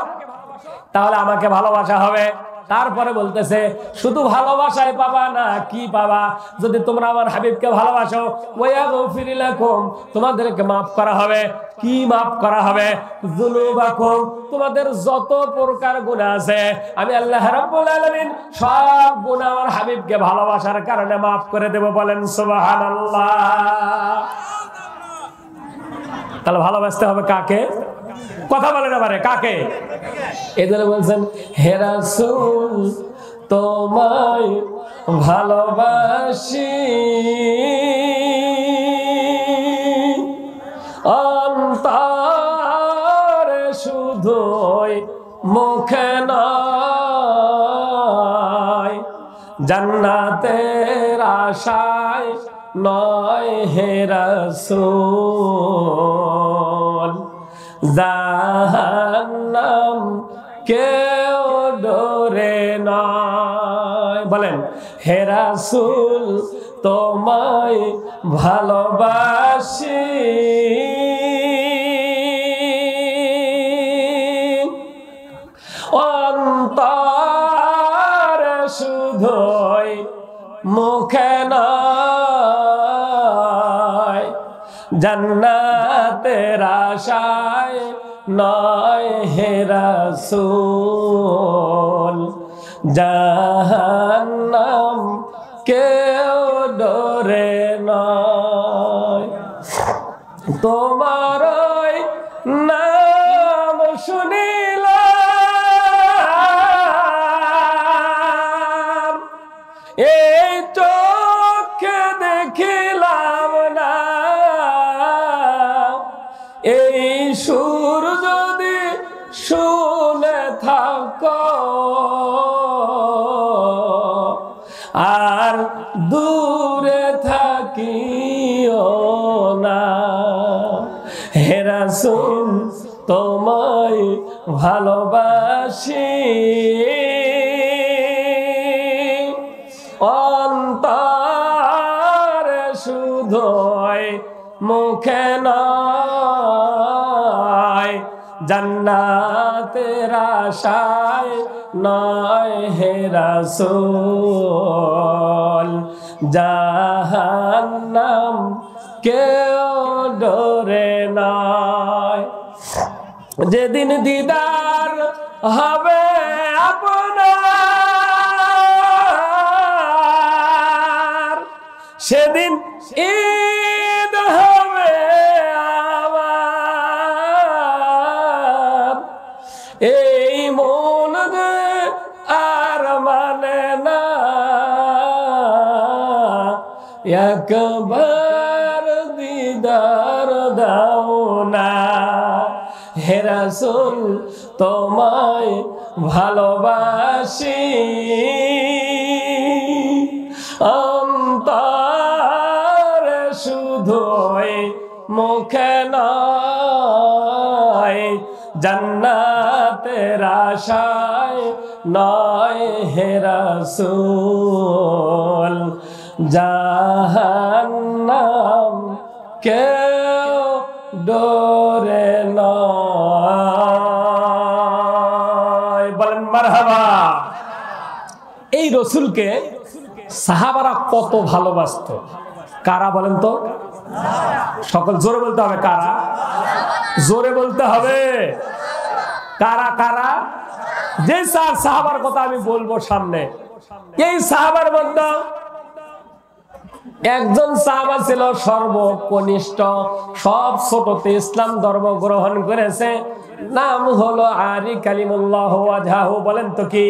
তাহলে আমাকে ভালোবাসা হবে। তারপরে বলতেছে শুধু ভালোবাসায় পাবা না, কি পাবা? যদি তোমরা আমার হাবিবকে ভালোবাসো, ওয়াগফির লাকুম, তোমাদেরকে মাফ করা হবে। কি মাফ করা হবে? যুনুবাকুম, তোমাদের যত প্রকার গুনাহ আছে আমি আল্লাহ রাব্বুল আলামিন সব গুনাহ আমার হাবিবকে ভালোবাসার কারণে মাফ করে দেব। বলেন সুবহানাল্লাহ। তাহলে ভালোবাসতে হবে কাকে? কথা বলেন এবারে কাকে? এদের বলছেন হে রাসূল তোমায় ভালোবাসি অন্তরে শুধুই মুখে নয়, জান্নাতের আশায় নয় হে রাসূল, জাহান্নাম কেউ ডরে নয়। বলেন হে রাসূল তোমায় ভালোবাসি অন্তরে শুধুই মুখে নয়, জান্নাতের আশায় নয় হে রাসূল, জাহান্নাম কেউ ডরে নয়। তোমার নাম শুনিলাম, এই চোখে দেখিলাম না, এই সুর যদি শুনে থাকো আর দূরে থাকিও না। হে রাসূল তোমায় ভালোবাসি অন্তরে শুধুই মুখে নয়, জান্নাতের আশায় নয় হে রাসূল, জাহান্নাম কেউ ডরে নয়। যেদিন দিদার হবে আপনার, সেদিন ঈদ হবে আমার। এই মন যে আর মানে না, একবার দিদার দাও না। হে রাসূল তোমায় ভালোবাসি অন্তরে শুধুই মুখে নয়, জান্নাতের আশায় নয় হে রাসূল, জাহান্নাম কেউ ডরে নয়। বলেন মারহাবা। এই রসুলকে সাহাবারা কত ভালোবাসতো, কারা বলেন তো? সকল জোরে বলতে হবে, কারা? জোরে বলতে হবে, কারা কারা? যে সাহাবার কথা আমি বলবো সামনে, এই সাহাবার মধ্যে একজন সাহাবা ছিল সর্বকনিষ্ঠ, সব ছোটতে ইসলাম ধর্ম গ্রহণ করেছে, নাম হলো আরি কালিমুল্লাহ ওয়াজহাহু। বলেন তো কি?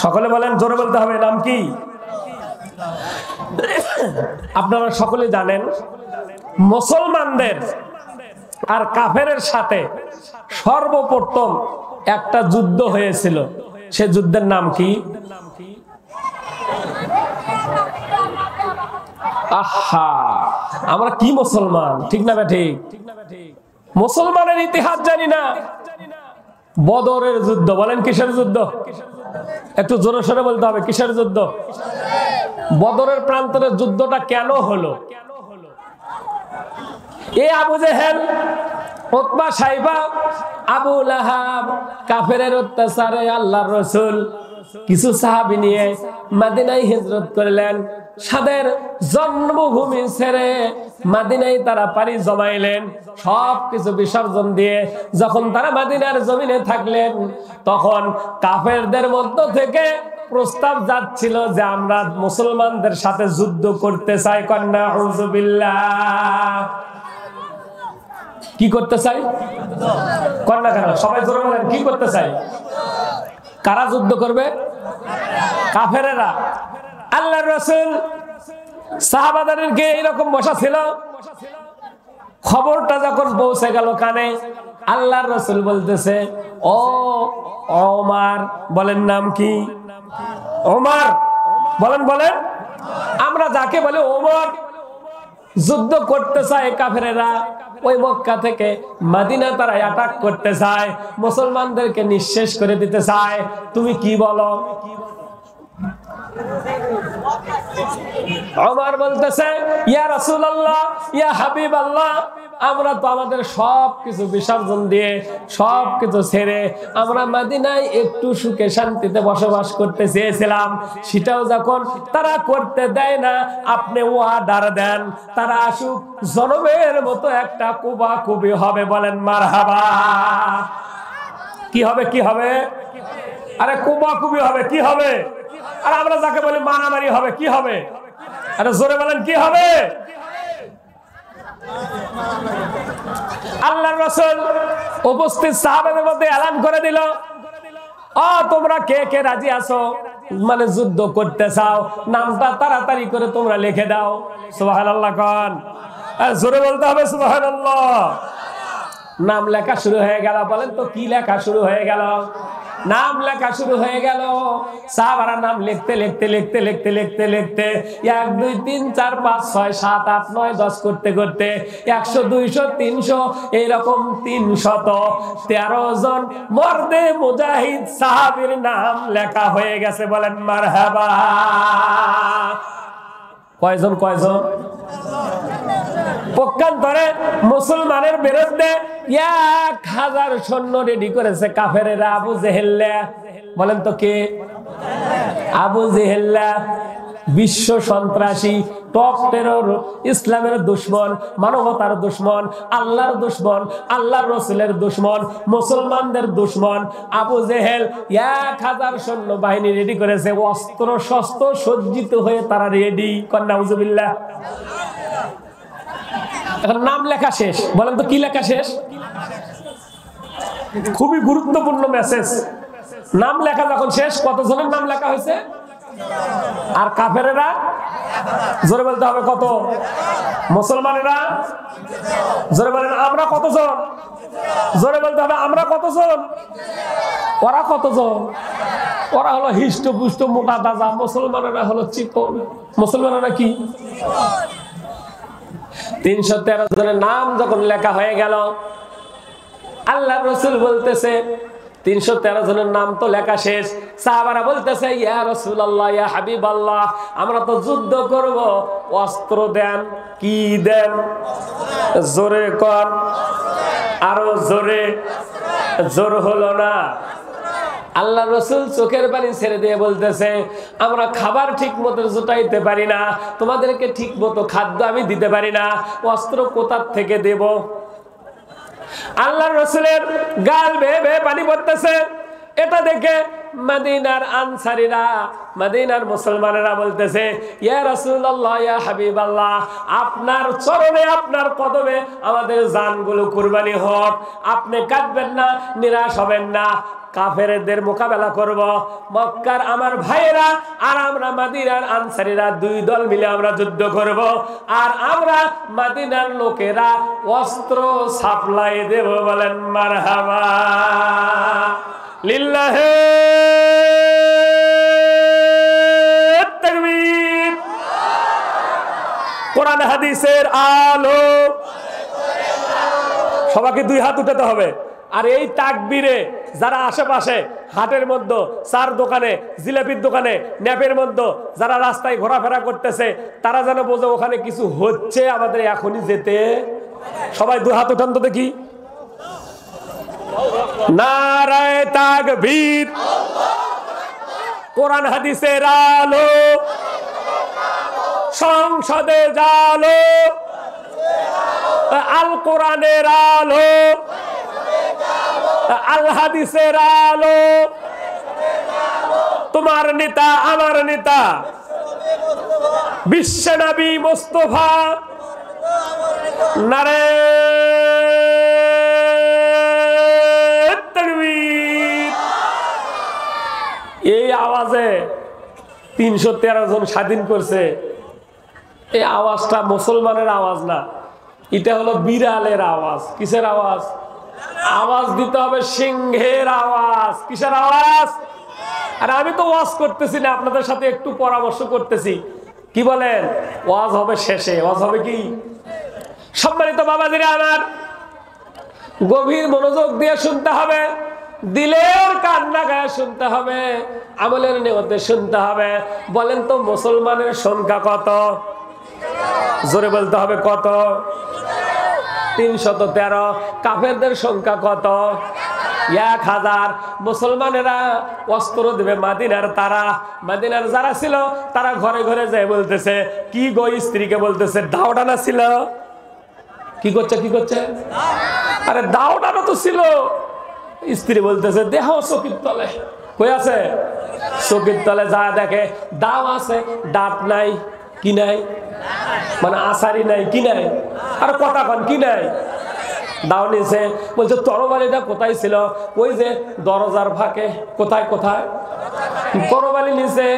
সকলে বলেন, জোরে বলতে হবে, নাম কি? আপনারা সকলে জানেন মুসলমানদের আর কাফেরের সাথে সর্বপ্রথম একটা যুদ্ধ হয়েছিল, সে যুদ্ধের নাম কি? আহা, আমরা কি মুসলমান, ঠিক না ঠিক? মুসলমানের ইতিহাস জানি না। বদরের যুদ্ধ। বলেন কিসের যুদ্ধ? একটু জোরে সোরে বলতে হবে, কিসের যুদ্ধ? বদরের প্রান্তরের যুদ্ধটা কেন হলো? এই আবু জেহেল, উতবা, সাইবা, আবু লাহাব, কাফেরের অত্যাচারে আল্লাহর রাসূল কিছু সাহাবী নিয়ে মদিনায় হিজরত করলেন। তাদের জন্মভূমি ছেড়ে মদিনায় তারা পাড়ি জমাইলেন, সবকিছু বিসর্জন দিয়ে। যখন তারা মদিনার জমিনে থাকলেন, তখন কাফেরদের মধ্য থেকে প্রস্তাব যাচ্ছিল যে আমরা মুসলমানদের সাথে যুদ্ধ করতে চাই। কন্যা আউযুবিল্লাহ। কি করতে চাই? কন্যা কেন? সবাই জোরে বলেন, কি করতে চাই? কারা যুদ্ধ করবে? কাফেরেরা। আল্লাহর রাসূল সাহাবাদেরকে এইরকম বসা ছিল। খবরটা যখন পৌঁছে গেল কানে, আল্লাহর রাসূল বলতেছে, ও ওমর। বলেন নাম কি? ওমর। বলেন বলেন। আমরা যাকে বলে ওমর, যুদ্ধ করতে চায় কাফেরেরা। ওই মক্কা থেকে মদিনা তারা অ্যাটাক করতে চায়, মুসলমানদেরকে নিঃশেষ করে দিতে চায়। তুমি কি বলো? ওমর বলতেছে, ইয়া রাসূলুল্লাহ, ইয়া হাবিবাল্লাহ, আমরা তো আমাদের সবকিছু বিসর্জন দিয়ে, সবকিছু ছেড়ে আমরা মদিনায় একটু সুখে শান্তিতে বসবাস করতে চেয়েছিলাম। সেটাও যখন তারা করতে দেয় না, আপনি ওয়াদার দেন তারা আসুক, জনমের মতো একটা কুবাকুবি হবে। বলেন মারহাবা। কি হবে? কি হবে? আরে কুবাকুবি হবে। কি হবে? আর আমরা যাকে বলি মারামারি হবে, কি হবে? আরে জোরে বলেন, কি হবে? আল্লাহর রাসূল উপস্থিত সাহাবাদের মধ্যে এলান করে দিল, তোমরা কে কে রাজি আছো, মানে যুদ্ধ করতে চাও, নামটা তাড়াতাড়ি করে তোমরা লিখে দাও। সুবহানাল্লাহ কোন? জোরে বলতে হবে সুবহানাল্লাহ। নাম লেখা শুরু হয়ে গেল। বলেন তো কি লেখা শুরু হয়ে গেল? নাম লেখা শুরু হয়ে গেল। সাহাবারা নাম লিখতে লিখতে লিখতে লিখতে লিখতে লিখতে 1 2 3 4 5 6 7 8 9 10 করতে করতে 100 200 300 এইরকম 313 জন মর্দে মুজাহিদ সাহাবীর নাম লেখা হয়ে গেছে। বলেন মারহাবা। কয়জন? কয়জন? পক্ষান্তরে মুসলমানের বিরুদ্ধে 1000 সৈন্য রেডি করেছে কাফেরেরা। আবু জেহেল্লা। বলেন তো কে? আবু জেহেল্লা বিশ্ব সন্ত্রাসী, টপ টেরর, ইসলামের দুশ্মন, মানবতার দুশ্মন, আল্লাহর দুশ্মন, আল্লাহর রাসূলের দুশ্মন, মুসলমানদের দুশ্মন। আবু জেহেল 1000 সৈন্য বাহিনী রেডি করেছে, অস্ত্র শস্ত্র সজ্জিত হয়ে তারা রেডি। কন্যা আউযুবিল্লাহ। এখন নাম লেখা শেষ। বলেন তো কি লেখা শেষ? খুবই গুরুত্বপূর্ণ মেসেজ। নাম লেখা যখন শেষ, কতজনের নাম লেখা হয়েছে? আর কাফেরেরা? জোরে বলতে হবে, কত? মুসলমানেরা? জোরে বলেন, আমরা কতজন? জোরে বলতে হবে, আমরা কতজন? ওরা কতজন? ওরা হলো হিষ্টপুষ্ট মোটা তাজা, মুসলমানেরা হলো চিকন। মুসলমানেরা কি? 313 জনের নাম যখন লেখা হয়ে গেল, আল্লাহ রাসূল বলতেছে 313 জনের নাম তো লেখা শেষ। সাহাবারা বলতেছে ইয়া রাসূলুল্লাহ ইয়া হাবিবাল্লাহ, আমরা তো যুদ্ধ করব, অস্ত্র দেন। কি দেন? জোরে কর, আরো জোরে। জোর হলো না। আল্লাহ রাসূল চোখের পানি ছেড়ে দিয়ে বলতেছে আমরা খাবার ঠিক মতো জোটাইতে পারি না, তোমাদেরকে ঠিক মতো খাদ্য আমি দিতে পারি না, অস্ত্র কোথা থেকে দেব? আল্লাহর রাসূলের গাল বেয়ে বেয়ে পানি পড়তেছে। এটা দেখে মদিনার আনসারীরা, মদিনার মুসলমানেরা বলতেছে ইয়া রাসূলুল্লাহ ইয়া হাবিবাল্লাহ, আপনার চরণে আপনার কদমে আমাদের জানগুলো কুরবানি হোক, আপনি কাঁদবেন না, নিরাশ হবেন না, কাফেরদের মোকাবেলা করব। মক্কার আমার ভাইয়েরা আর আমরা মদিনার আনসারীরা 2 দল মিলে আমরা যুদ্ধ করব, আর আমরা মদিনার লোকেরা অস্ত্র সাপ্লাই দেব। বলেন মারহাবা লিল্লাহি তাকবীর। কোরআন হাদিসের আলো। সবাইকে 2 হাত উঠাতে হবে। আর এই তাকবীরে যারা আশেপাশে হাটের মধ্যে, চার দোকানে, জিলাপির দোকানে, ন্যাপের মধ্যে যারা রাস্তায় ঘোরাফেরা করতেছে, তারা যেন বোঝে ওখানে কিছু হচ্ছে, আমাদের এখনই যেতে। সবাই 2 হাত উঠান তো দেখি। নারায়ে তাকবীর। কোরআন হাদিসের আলো, সংসদে জালো, আল কোরআনের আলো, আল হাদিসের আলো। তোমার নেতা আমার নেতা বিশ্ব নবী মুস্তাফা। নারায়ে তাকবীর। এই আওয়াজে 313 জন স্বাধীন করছে। এই আওয়াজটা মুসলমানের আওয়াজ না, এটা হলো বিড়ালের আওয়াজ। কিসের আওয়াজ? আওয়াজ দিতে হবে সিংহের আওয়াজ। কিসের আওয়াজ? আর আমি তো ওয়াজ করতেছি না, আপনাদের সাথে একটু পরামর্শ করতেছি। কি বলেন? ওয়াজ হবে শেষে। ওয়াজ হবে কি? সম্মানিত বাবাজিরা আমার, গভীর মনোযোগ দিয়ে শুনতে হবে, দিলের কান লাগায় শুনতে হবে, আমলের নিয়তে শুনতে হবে। বলেন তো মুসলমানের সংখ্যা কত? জোরে বলতে হবে কত? 313। কাফেরদের সংখ্যা কত? 1000। মুসলমানেরা অস্ত্র দেবে মাদিনার তারা, মাদিনার যারা ছিল তারা ঘরে ঘরে যায় বলতেছে কি গো, স্ত্রীকে বলতেছে দাওডানা ছিল। কি করছে? কি করছে? আরে দাওডানা তো ছিল। স্ত্রী বলতেছে দেহ চকির তলে। কই আছে? চকির তলে যা দেখে দাও আছে, ডাট নাই। কি নাই? মানে আসারি নাই। কি নাই? আর কথা কন কি নাই? দাও নিছে। বলছে তরবারিটা কোথায় ছিল? ওই যে দরজার ফাঁকে। কোথায়? কোথায়? তরবারি নিছে।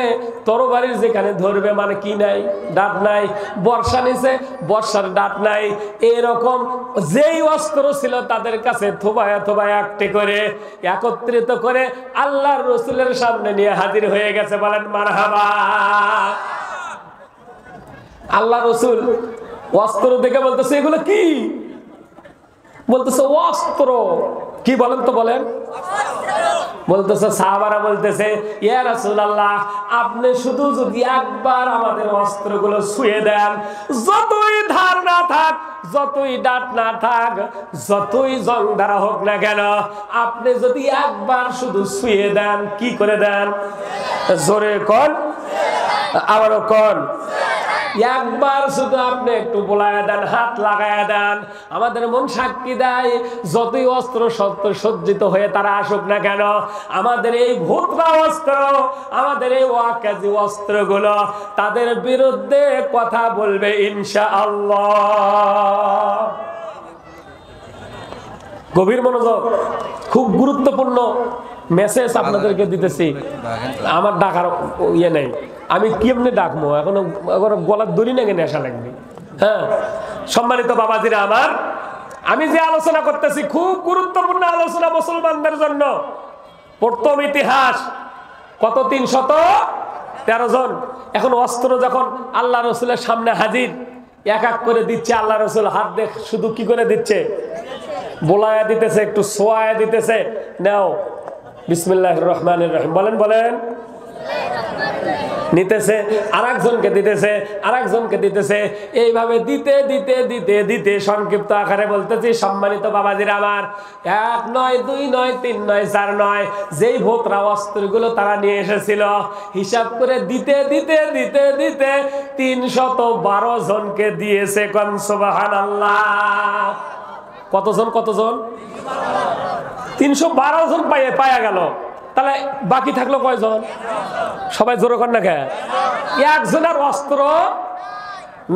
তরবারির যেখানে ধরবে মানে কি নাই? ডাট নাই। বর্ষা নিছে, বর্ষার ডাট নাই। এরকম যেই অস্ত্র ছিল তাদের কাছে থোবায়া থোবায়া একটি করে একত্রিত করে আল্লাহর রাসূলের সামনে নিয়ে হাজির হয়ে গেছে। বলেন মারহাবা। আল্লাহ রাসূল অস্ত্র দেখে বলতেছে এগুলো কি? বলতেছে অস্ত্র। কি বলেন তো? বলেন। বলতেছে সাহাবারা বলতেছে ইয়া রাসূলুল্লাহ, আপনি শুধু যদি একবার আমাদের অস্ত্রগুলো ছুঁয়ে দেন, যতই ধার না থাক, যতই ডাট না থাক, যতই জং দ্বারা হোক না কেন, আপনি যদি একবার শুধু ছুঁয়ে দেন। কি করে দেন? জোরে কোন, আবারও কোন। একবার শুধু আপনি একটু বোলায়া দেন, হাত লাগায়া দেন, আমাদের মন সাক্ষী দেয় যতই অস্ত্র শস্ত্র সজ্জিত হয়ে তারা আসুক না কেন, আমাদের এই ভূতরা অস্ত্র, আমাদের এই ওয়াকাজি অস্ত্রগুলো তাদের বিরুদ্ধে কথা বলবে ইনশাআল্লাহ। গভীর মনোযোগ, খুব গুরুত্বপূর্ণ মেসেজ আপনাদেরকে দিতেছি। আমার ডাকার ইয়ে নেই, আমি কেমনে ডাকবো এখনো গলার দড়ি নাকি নেশা লাগবে। হ্যাঁ, সম্মানিত বাবাজিরা আমার, আমি যে আলোচনা করতেছি খুব গুরুত্বপূর্ণ আলোচনা মুসলমানদের জন্য। প্রথম ইতিহাস কত? 313 জন। এখন অস্ত্র যখন আল্লাহ রসুলের সামনে হাজির, এক এক করে দিচ্ছে আল্লাহ রসুল হাত দেখ, শুধু কি করে দিচ্ছে? বোলায়া দিতেছে, একটু সোয়ায়া দিতেছে, নাও বিসমিল্লাহির রহমানির রহিম বলেন বলেন, নিতেছে, আরেকজনকে দিতেছে, আরেকজনকে দিতেছে, এইভাবে দিতে দিতে দিতে দিতে সংক্ষিপ্ত আকারে বলতেছি সম্মানিত বাবাজিরা আমার, 1 নয় 2 নয় 3 নয় 4 নয়, যেই ভোতরা অস্ত্রগুলো তারা নিয়ে এসেছিল হিসাব করে দিতে দিতে দিতে দিতে 312 জনকে দিয়েছে। কোন সুবহানাল্লাহ। কতজন কতজন? 312 জন পায়া গেল। তাহলে বাকি থাকলো কয়জন? সবাই জোরে কর না কে? একজনের অস্ত্র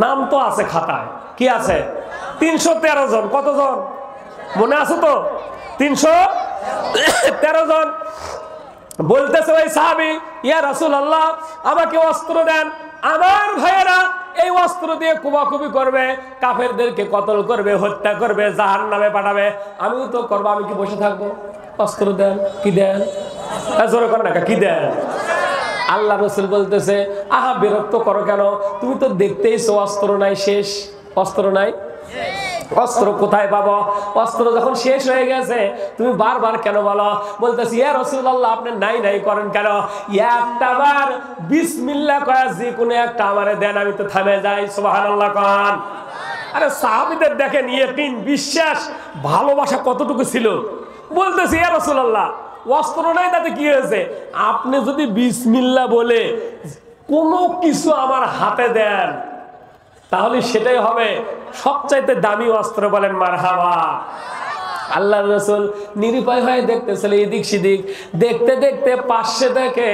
নাম তো আছে খাতায়, কি আছে? 313 জন। কতজন মনে আছে তো? 313 জন। বলতেছে ওই সাহাবী, ইয়া রাসূলুল্লাহ আমাকে অস্ত্র দেন, আমার ভাইয়েরা এই অস্ত্র দিয়ে কুবাকুবি করবে, কাফেরদেরকে কতল করবে, হত্যা করবে, জাহান্নামে পাঠাবে, আমিও তো করবো, আমি কি বসে থাকবো? অস্ত্র দেন। কি দেন? জোরে কর না, কি দেন? আল্লাহ রাসূল বলতেছে, আহা বিরক্ত করো কেন, তুমি তো দেখতেইছো অস্ত্র নাই, শেষ। অস্ত্র নাই, অস্ত্র কোথায় পাবো? অস্ত্র যখন শেষ হয়ে গেছে তুমি বারবার কেন বলো? বলতেছি ইয়া রাসূলুল্লাহ আপনি নাই নাই করেন কেন? একটাবার বিসমিল্লাহ কয়া যে কোনো একটা আমারে দেন, আমি তো থামে যাই। সুবহানাল্লাহ কোন। আরে সাহাবীদের দেখেন ইয়াকিন, বিশ্বাস, ভালোবাসা কতটুকু ছিল। বলতেছি ইয়া রাসূলুল্লাহ অস্ত্র নাই, তাতে কি হয়েছে? আপনি যদি বিসমিল্লাহ বলে কোনো কিছু আমার হাতে দেন তাহলে সেটাই হবে সবচাইতে দামি অস্ত্র। বলেন মারহাবা। আল্লাহ রাসূল নিরুপায় হয়ে দেখতেছিল এদিক সেদিক, দেখতে দেখতে পাশে দেখে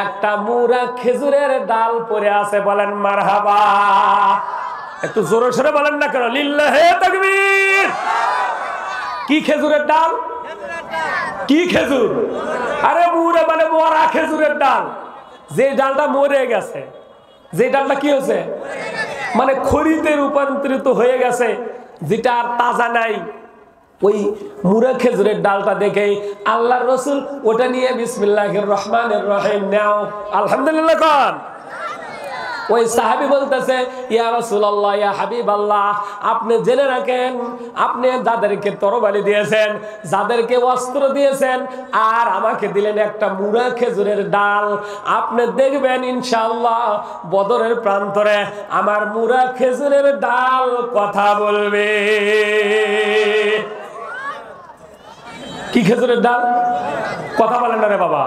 একটা মুরা খেজুরের ডাল পড়ে আছে। বলেন মারহাবা। একটু জোরে সোরে বলেন না কেন? লিল্লাহে তাকবীর। কি খেজুরের ডাল? কি খেজুর? আরে মুরা মানে মরা খেজুরের ডাল, যে ডালটা মরে গেছে, যে ডালটা কি হয়েছে মানে খড়িতে রূপান্তরিত হয়ে গেছে, যেটা আর তাজা নাই। ওই মুরা খেজুরের ডালটা দেখে আল্লাহর রাসূল ওটা নিয়ে বিসমিল্লাহির রহমানির রহিম নাও আলহামদুলিল্লাহ কোন। ওই সাহাবী বলতেছে ইয়া রাসূলুল্লাহ ইয়া হাবিবাল্লাহ আপনি জেনে রাখেন, আপনি যাদেরকে তরবারি দিয়েছেন, যাদেরকে অস্ত্র দিয়েছেন, আর আমাকে দিলেন একটা মুরা খেজুরের ডাল, আপনি দেখবেন ইনশাআল্লাহ বদরের প্রান্তরে আমার মুরা খেজুরের ডাল কথা বলবে। কি খেজুরের ডাল? কথা বলেন না রে বাবা।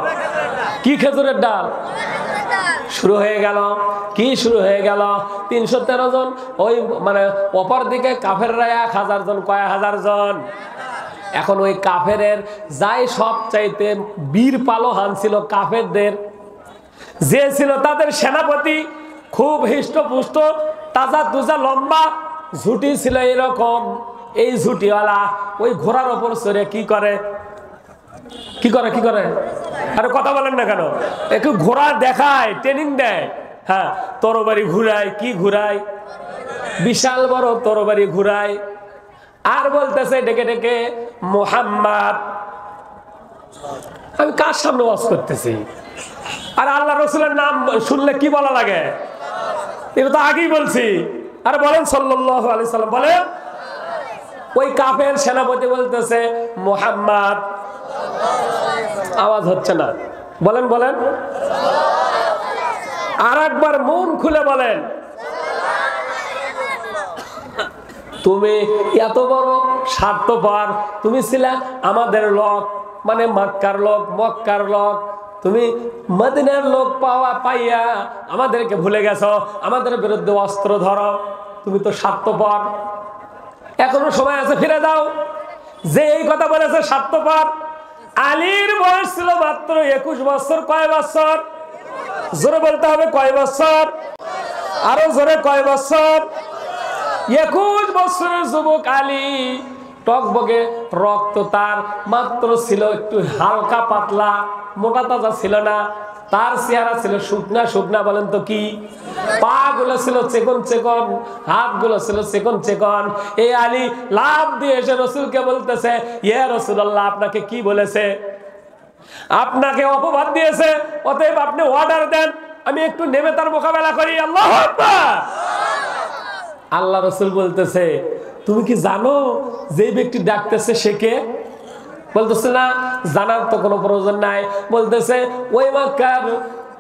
কি খেজুরের ডাল? শুরু হয়ে গেল। কি শুরু হয়ে গেল? 313 জন। ওই মানে অপর দিকে কাফেররা 1000 জন, কয় হাজার জন। এখন ওই কাফেরের যাই সবচাইতে বীর পালোহান ছিল কাফেরদের, যে ছিল তাদের সেনাপতি, খুব হৃষ্টপুষ্ট, তাজা তুজা, লম্বা, ঝুটি ছিল এরকম। এই ঝুটিওয়ালা ওই ঘোড়ার ওপর চড়ে কি করে? কি করে? কি করে? আরে কথা বলেন না কেন? একটু ঘোড়া দেখায়, ট্রেনিং দেয়। হ্যাঁ, তরবারি ঘুরায়। কি ঘুরায়? বিশাল বড় তরবারি ঘুরায়। আর বলতেছে ডেকে ডেকে মুহাম্মদ। আমি কার সামনে ওয়াজ করতেছি? আর আল্লাহ রাসূলের নাম শুনলে কি বলা লাগে? এটা তো আগেই বলছি। আরে বলেন সাল্লাল্লাহু আলাইহি সাল্লাম বলেন। ওই কাফের সেনাপতি বলতেছে মুহাম্মদ। আওয়াজ হচ্ছে না, বলেন বলেন। আর একবার মন খুলে বলেন। তুমি এত বড় স্বার্থপর, তুমি ছিলে আমাদের লোক, মানে মক্কার লোক, মক্কার লোক, তুমি মদিনার লোক পাইয়া আমাদেরকে ভুলে গেছো, আমাদের বিরুদ্ধে অস্ত্র ধরো, তুমি তো স্বার্থপর। এখনো সময় আছে, ফিরে যাও। যে এই কথা বলেছে স্বার্থপর। আলীর বয়স ছিল মাত্র 21 বছর। কয় বছর? জোরে বলতে হবে, কয় বছর? আরো জোরে, কয় বছর? 21 বছরের যুবক আলী, টকবগে রক্ত তার, মাত্র ছিল একটু হালকা পাতলা, মোটা তাজা ছিল না। তার চেহারা ছিল শুকনা শুকনা। বলেন তো কি? পা গুলো ছিল চেকন চেকন, হাত গুলো ছিল চেকন চেকন। এই আলী লাভ দিয়ে এসে রসুলকে বলতেছে ইয়া রাসূলুল্লাহ আপনাকে কি বলেছে? আপনাকে অপবাদ দিয়েছে, অতএব আপনি অর্ডার দেন, আমি একটু নেমে তার মোকাবেলা করি। আল্লাহু আকবার। আল্লাহ রাসূল বলতেছে তুমি কি জানো যে ব্যক্তি ডাকতেছে সে কে? বলতেছে না, জানার তো কোনো প্রয়োজন নাই। বলতেছে ওই মক্কার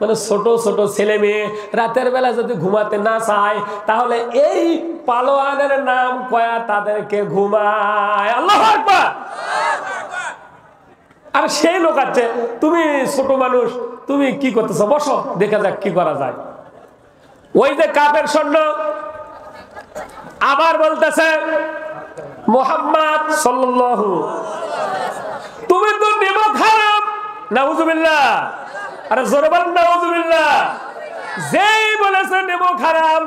মানে ছোট ছোট ছেলে মেয়ে রাতের বেলা যদি ঘুমাতে না চায় তাহলে এই পালোয়ানের নাম কয়া তাদেরকে ঘুমায়। আল্লাহু আকবার। আর সেই লোক আছে, তুমি ছোট মানুষ, তুমি কি করতেছো? বসো, দেখা যাক কি করা যায়। ওই যে কাফের সৈন্য আবার বলতেছে মুহাম্মদ সাল্লাল্লাহু, তুমি তো নেমো খারাপ। নাউজুবিল্লাহ। আরে জোরে বলেন নাউজুবিল্লাহ। যেই বলেছে নেমো খারাপ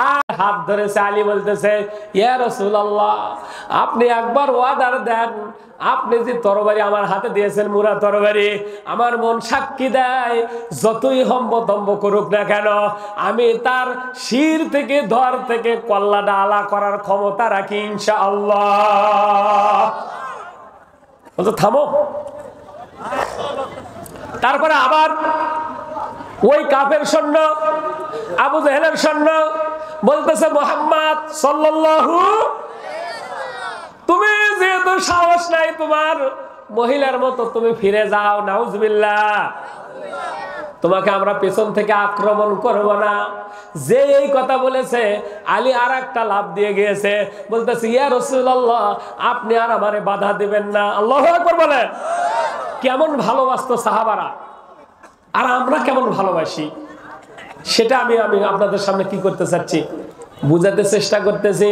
আর হাত ধরেছে আলী, বলতেছে ইয়া রাসূলুল্লাহ, আপনি একবার ওয়াদার দেন, আপনি যে তরবারি আমার হাতে দিয়েছেন, মুরা তরবারি, আমার মন সাক্ষী দেয় যতই হম্বতম্ব করুক না কেন আমি তার শির থেকে ধর থেকে কল্লাটা আলা করার ক্ষমতা রাখি ইনশাআল্লাহ। বলতো থামো। তারপরে আবার ওই কাফের সৈন্য আবু জেহেলের সৈন্য বলতেছে মুহাম্মদ সাল্লাল্লাহু, তুমি যেহেতু সাহস নাই তোমার, মহিলার মতো তুমি ফিরে যাও। নাউজুবিল্লাহ। তোমাকে আমরা পেছন থেকে আক্রমণ করব না। যে এই কথা বলেছে আলী আর একটা লাভ দিয়ে গিয়েছে, বলতেছে ইয়া রাসূলুল্লাহ, আপনি আর আমারে বাধা দিবেন না। আল্লাহু আকবার বলেন। কেমন ভালোবাসতো সাহাবারা, আর আমরা কেমন ভালোবাসি সেটা আমি আপনাদের সামনে কি করতে চাচ্ছি, বুঝাতে চেষ্টা করতেছি।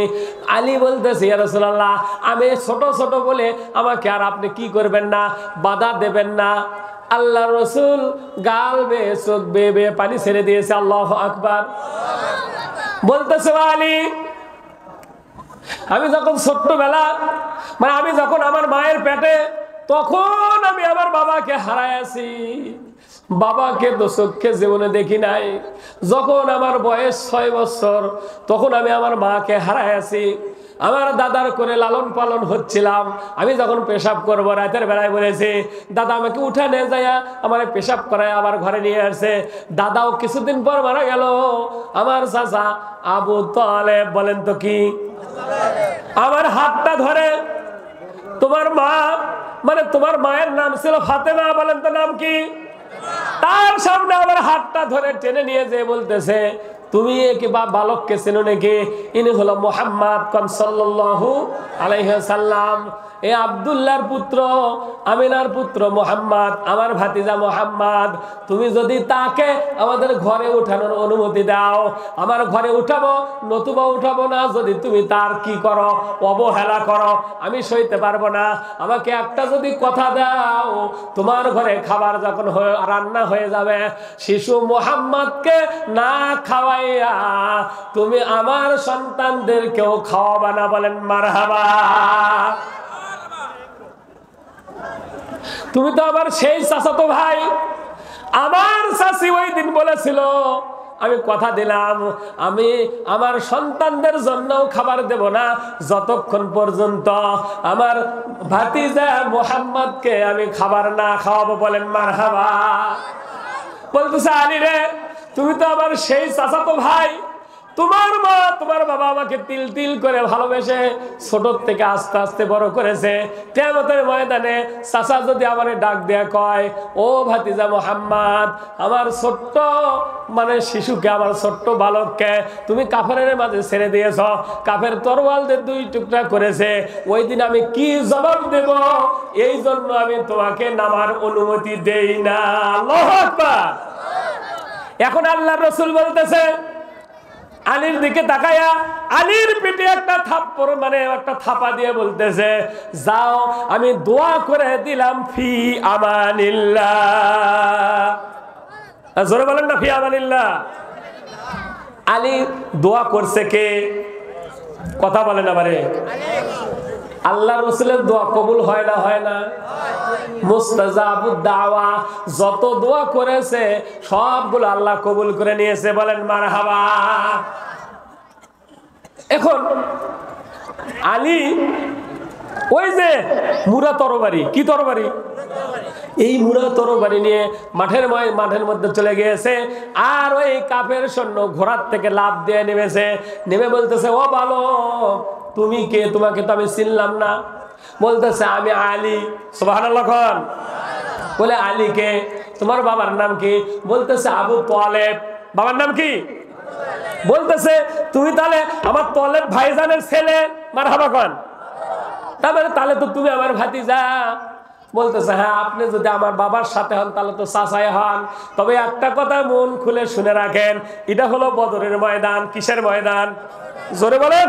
আলী বলতেছে ইয়া রাসূলুল্লাহ, আমি ছোট ছোট বলে আমাকে আর আপনি কি করবেন না, বাধা দেবেন না। আল্লাহ রসুল গাল বেয়ে চোখ বেয়ে বেয়ে পানি ছেড়ে দিয়েছে। আল্লাহু আকবার। বলতেছে আলী, আমি যখন ছোট্টবেলা মানে আমি যখন আমার মায়ের পেটে, তখন আমি আমার বাবাকে হারাইছি। বাবাকে তো চোখে জীবনে দেখি নাই। যখন আমার বয়স 6 বছর তখন আমি আমার মাকে হারাইছি। আমার দাদার করে লালন পালন হচ্ছিলাম। আমি যখন পেশাব করবো রাতের বেলায় বলেছি, দাদা আমাকে উঠানে যাইয়া আমার পেশাব করায় আবার ঘরে নিয়ে আসছে। দাদাও কিছুদিন পর মারা গেল। আমার চাচা আবু তালেব, বলেন তো কি, আমার হাতটা ধরে, তোমার মা মানে তোমার মায়ের নাম ছিল ফাতেমা, বলেন তো নাম কি? তার সামনে আমার হাতটা ধরে টেনে নিয়ে যেয়ে বলতেছে, তুমি কি বা বালককে চেনো নাকি? ইনি হলো মুহাম্মদ সাল্লাল্লাহু আলাইহি ওয়াসাল্লাম। এ আব্দুল্লাহর পুত্র, আমিনার পুত্র মুহাম্মদ, আমার ভাতিজা মুহাম্মদ। তুমি যদি তাকে আমাদের ঘরে উঠানোর অনুমতি দাও, আমার ঘরে উঠাবো, নতুবা উঠাবো না। যদি তুমি তার কি করো, অবহেলা করো, আমি সইতে পারবো না। আমাকে একটা যদি কথা দাও, তোমার ঘরে খাবার যখন রান্না হয়ে যাবে, শিশু মুহাম্মদকে না খাওয়াইয়া তুমি আমার সন্তানদেরকেও খাওয়াবা না। বলেন মারহাবা। তুমি তো আবার সেই চাচাতো ভাই। আমার চাচি ওই দিন বলেছিল, আমি কথা দিলাম আমি আমার সন্তানদের জন্যও খাবার দেব না যতক্ষণ পর্যন্ত আমার ভাতিজা মুহাম্মদকে আমি খাবার না খাওয়াবো। বলেন মারহাবা। বলতেছে আলী রে, তুমি তো আবার সেই চাচাতো ভাই। তোমার মা তোমার বাবা আমাকে তিল তিল করে ভালোবেসে ছোট থেকে আস্তে আস্তে বড় করেছে। কিয়ামতের ময়দানে চাচা যদি আমারে ডাক দেয়া কয়, ও ভাতিজা মুহাম্মদ, আমার ছোট্ট মানে শিশুকে, আমার ছোট্ট বালককে তুমি কাফেরের মাঝে ছেড়ে দিয়েছ, কাফের তরোয়াল দিয়ে 2 টুকরা করেছে, ওই দিন আমি কি জবাব দেব? এই জন্য আমি তোমাকে নামার অনুমতি দেই না। আল্লাহু আকবার। এখন আল্লাহর রাসূল বলতেছে, আলীর দিকে তাকায়া আলীর পেটে একটা থাপ্পড় মানে একটা থাপা দিয়ে বলতেছে, যাও আমি দোয়া করে দিলাম ফি আমানিল্লাহ। জোরে বলেন না, ফি আমানিল্লাহ। আলী দোয়া করছে কে? কথা বলেন আমারে। আল্লাহ রাসূলের দোয়া কবুল হয় না? হয় না? মুস্তাজাবুদ দাওয়া, যত দোয়া করেছে সবগুলো আল্লাহ কবুল করে নিয়েছে। বলেন মারহাবা। এখন আলী ওই যে মুরা তরবারি, কি তরবারি? এই মুরা তরবারি নিয়ে মাঠের মধ্যে চলে গিয়েছে। আর ওই কাফের সৈন্য ঘোড়ার থেকে লাফ দিয়ে নেমেছে, নেমে বলতেছে, ও বালক, তুমি কে, তোমাকে তো আমি চিনলাম না। বলতেছে আমি আলী। সুবহানাল্লাহ খান। বলে আলী কে? তোমার বাবার নাম কি? বলতেছে আবু তালেব। বাবার নাম কি? বলতেছে তুমি তাহলে আমার তালেব ভাইজানের ছেলে। মারহাবা খান। তারপরে তাহলে তো তুমি আমার ভাতিজা। বলতেছে হ্যাঁ, আপনি যদি আমার বাবার সাথে হন তাহলে তো চাচাই হন। তবে একটা কথা মন খুলে শুনে রাখেন, এটা হলো বদরের ময়দান। কিসের ময়দান? জোরে বলেন।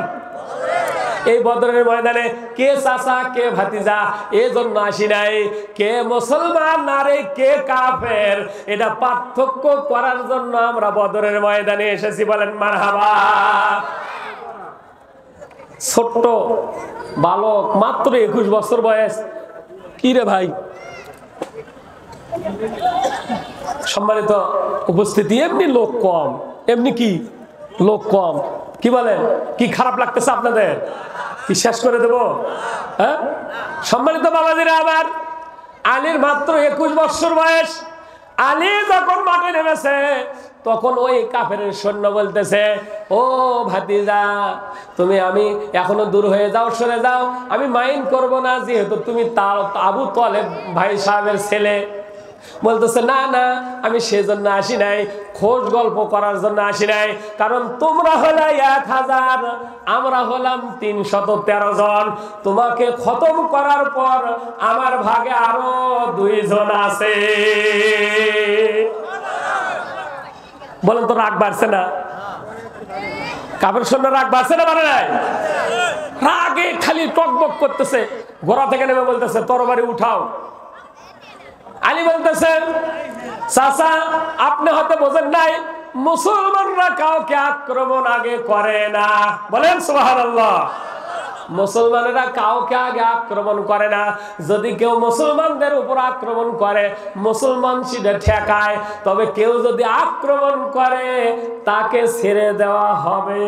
এই বদরের ময়দানে কে চাচা কে ভাতিজা এই জন্য আসি নাই, কে মুসলমান নারে কে কাফের এটা পার্থক্য করার জন্য আমরা বদরের ময়দানে এসেছি। বলেন মারহাবা। ছোট্ট বালক, মাত্র 21 বছর বয়স। কি রে ভাই, সম্মানিত উপস্থিতি, এমনি লোক কম, এমনি কি লোক কম। কি বলেন? কি খারাপ লাগতেছে আপনাদের? কি শেষ করে দেব? হ্যাঁ, সম্মানিত বাবাজিরা আমার, আলীর মাত্র 21 বছর বয়স। আলী যখন মাঠে নেমেছে তখন ওই কাফেরের সৈন্য বলতেছে ও ভাতিজা, তুমি আমি এখনো দূর হয়ে যাও, সরে যাও, আমি মাইন্ড করব না, যেহেতু তুমি আবু তালেব ভাই সাহেবের ছেলে। বলতেছে না না, আমি সেজন্য আসি নাই, খোঁজ গল্প করার জন্য আসি নাই, কারণ তোমরা হলে 1000, আমরা হলাম 313 জন। তোমাকে খতম করার পর আমার ভাগে আরো 2 জন আছে। বলেন তো রাগ বাড়ছে না? কাফের সৈন্য রাগ বাড়ছে না? মানে নাই, রাগে খালি টকবক করতেছে। ঘোড়া থেকে নেমে বলতেছে তরবারি উঠাও। আলী বলতেছে চাচা, আপনি হয়তো বোঝেন নাই, মুসলমানরা কাউকে আক্রমণ আগে করে না। বলেন সুবহানাল্লাহ। মুসলমানেরা কাউকে আগে আক্রমণ করে না। যদি কেউ মুসলমানদের উপর আক্রমণ করে মুসলমান সেটা ঠেকায়, তবে কেউ যদি আক্রমণ করে তাকে ছেড়ে দেওয়া হবে।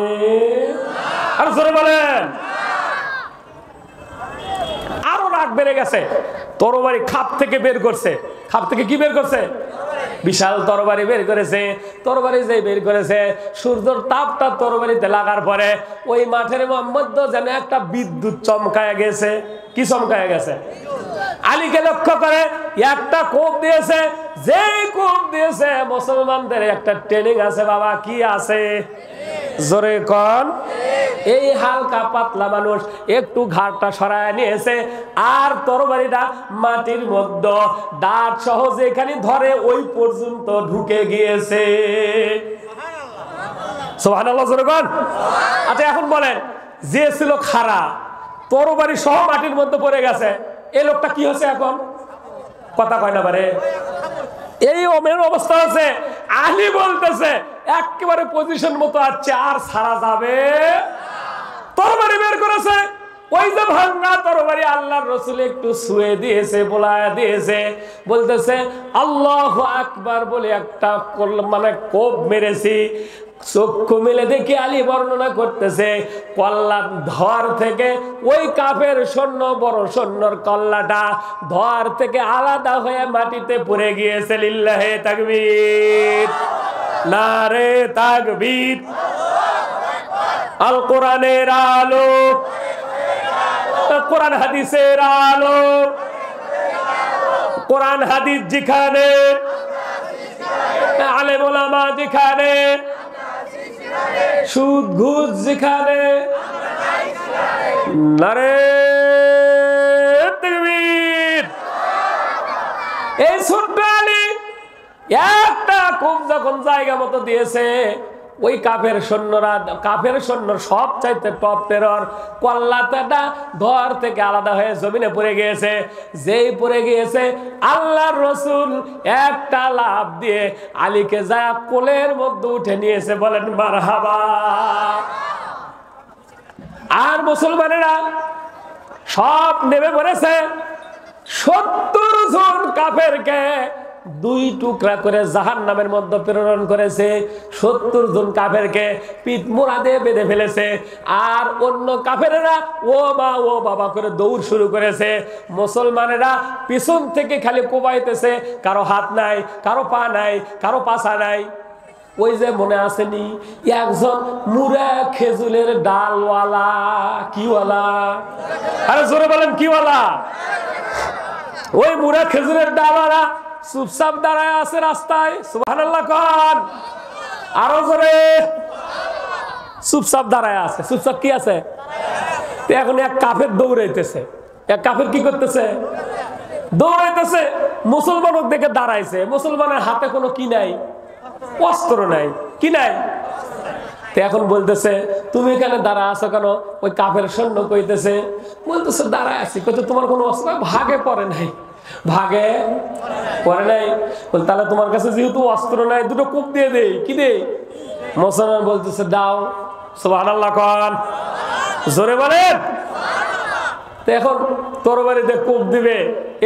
আর জোরে বলেন। আরো রাগ বেড়ে গেছে। তরবারি খাপ থেকে বের করছে। খাপ থেকে কি বের করছে? বিশাল তরবারি বের করেছে। তরবারি যে বের করেছে, সূর্যের তাপটা তরবারিতে লাগার পরে ওই মাঠের মধ্যে যেন একটা বিদ্যুৎ চমকায় গেছে। কি চমকায় গেছে? আলীকে লক্ষ্য করে একটা কোপ দিয়েছে। যেই কোপ দিয়েছে, মুসলমানদের একটা ট্রেনিং আছে বাবা। কি আছে? জোরে কোন? এই হালকা পাতলা মানুষ একটু ঘাড়টা সরায় নিয়েছে, আর তরবারিটা মাটির মধ্যে দাঁত সহ যেখানে ধরে ওই পর্যন্ত ঢুকে গিয়েছে। সুবহানাল্লাহ, জোরে কোন? আচ্ছা এখন বলেন, যে ছিল খাড়া, তরবারি সহ মাটির মধ্যে পড়ে গেছে, এই লোকটা কি হচ্ছে এখন? কথা কয় না পারে। এই ওমের অবস্থা আছে। আলী বলতেছে একেবারে পজিশন মতো আছে, আর ছাড়া যাবে। তরবারি বের করেছে। ওই যে ভাঙা তরবারি আল্লাহর রাসূল একটু ছুঁয়ে দিয়েছে, বোলায়া দিয়েছে। বলতেছে আল্লাহু আকবার বলে একটা মানে কোপ মেরেছি। চক্ষু মেলে দেখি আলী বর্ণনা করতেছে কল্লার ধর থেকে ওই কাফের সৈন্য, বড় সৈন্যর কল্লাটা ধর থেকে আলাদা হয়ে মাটিতে পড়ে গিয়েছে। লিল্লাহে তাকবীর, নারে তাকবীর। আল কোরআনের আলো, কোরআন হাদিসের আলো। কোরআন হাদিস যেখানে, আলেম ওলামা যেখানে, সুদ ঘুষ যেখানে, নারে তাকবীর। এই ছোট্ট আলী একটা খুব যখন জায়গা মতো দিয়েছে, ওই কাফের সৈন্যরা, কাফের সৈন্য সব চাইতে টপ টেরর, কল্লাটা ধর থেকে আলাদা হয়ে জমিনে পড়ে গিয়েছে। যেই পড়ে গিয়েছে, আল্লাহর রাসূল একটা লাফ দিয়ে আলীকে যা কোলের মধ্যে উঠে নিয়েছে। বলেন মারহাবা। আর মুসলমানেরা সব নেমে পড়েছে। 70 জন কাফেরকে 2 টুকরা করে জাহান্নামের মধ্যে প্রেরণ করেছে। 70 জন কাফেরকে পিঠ মোড়া দিয়ে বেঁধে ফেলেছে। আর অন্য কাফেরেরা ও মা ও বাবা করে দৌড় শুরু করেছে। মুসলমানেরা পিছন থেকে খালি কোবাইতেছে। কারো হাত নাই, কারো পা নাই, কারো পাছা নাই। ওই যে মনে আসেনি একজন মুড়া খেজুরের ডালওয়ালা, কিওয়ালা, আরে জোরে বলেন কিওয়ালা, ওই মুড়া খেজুরের ডালওয়ালা চুপচাপ দাঁড়ায় আছে রাস্তায়, সুবহানাল্লাহ কোন, আরো জোরে, চুপচাপ দাঁড়ায় আছে। চুপচাপ কি আছে? এখন এক কাফের দৌড়াইতেছে, এক কাফের কি করতেছে? দৌড়াইতেছে। মুসলমানও দেখে দাঁড়াইছে, মুসলমানের হাতে কোনো কি নাই, অস্ত্র নাই, কি নাই। এখন বলতেছে তুমি এখানে দাঁড়া আছো কেন? ওই কাফের সৈন্য কইতেছে, বলতেছে দাঁড়ায় আছি, কইতে তোমার কোনো অস্ত্র? ভাগে পড়ে নাই, ভাগে পড়ে নাই। বল তাহলে তোমার কাছে যেহেতু অস্ত্র নাই, দুটো কূপ দিয়ে দেই, কি দেই? মুসলমান বলতেছে দাও। সুবহানাল্লাহ কোন, জোরে বলেন। এখন তরবারিতে কূপ দিবে,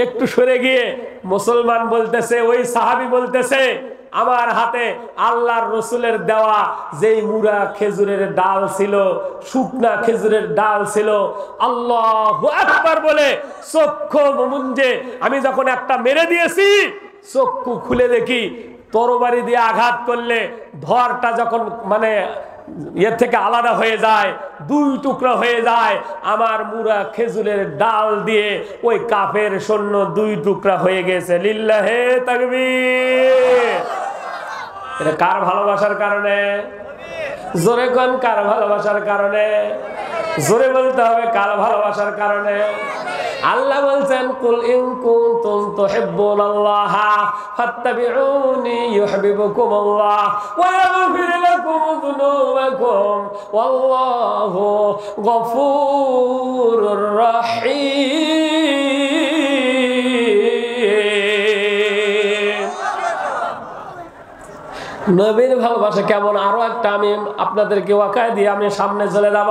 একটু সরে গিয়ে মুসলমান বলতেছে, ওই সাহাবী বলতেছে আমার হাতে আল্লাহর রসুলের দেওয়া যেই মুড়া খেজুরের ডাল ছিল, শুকনা খেজুরের ডাল ছিল, আল্লাহু আকবার বলে চক্ষু মুঞ্জে আমি যখন একটা মেরে দিয়েছি, চক্ষু খুলে দেখি তরবারি দিয়ে আঘাত করলে ধরটা যখন মানে এর থেকে আলাদা হয়ে যায়, দুই টুকরা হয়ে যায়, আমার মুড়া খেজুরের ডাল দিয়ে ওই কাফের সৈন্য দুই টুকরা হয়ে গেছে। লিল্লাহে তাকবীর। এটা কার ভালোবাসার কারণে? জোরে কোন, কার ভালোবাসার কারণে? জোরে বলতে হবে, কার ভালোবাসার কারণে? আল্লাহ বলছেন কুল ইন কুনতুম তুহিব্বুনাল্লাহ ফাত্তাবিউনি ইউহিব্বুকুমুল্লাহ ওয়া ইয়াগফির লাকুম যুনুবাকুম ওয়াল্লাহু গফুরুর রহিম। নবীর ভালোবাসা কেমন আরো একটা আমি আপনাদেরকে ওয়াকায় দিয়ে আমি সামনে চলে যাব।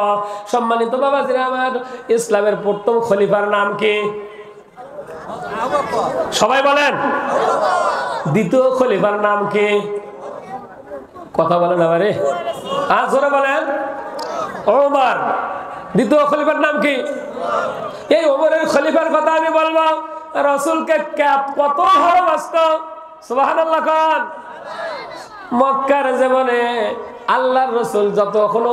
সম্মানিত বাবাজিরা আমার, ইসলামের প্রথম খলিফার নাম কি? সবাই বলেন। দ্বিতীয় খলিফার নাম কি? কথা বলেন আবারে, আর জোরে বলেন। ওমর। দ্বিতীয় খলিফার নাম কি? এই ওমরের খলিফার কথা আমি বলবো। রাসূলকে কত ভালোবাসতো, সুবহানাল্লাহ কোন। মক্কার জীবনে আল্লাহর রাসূল যতক্ষণ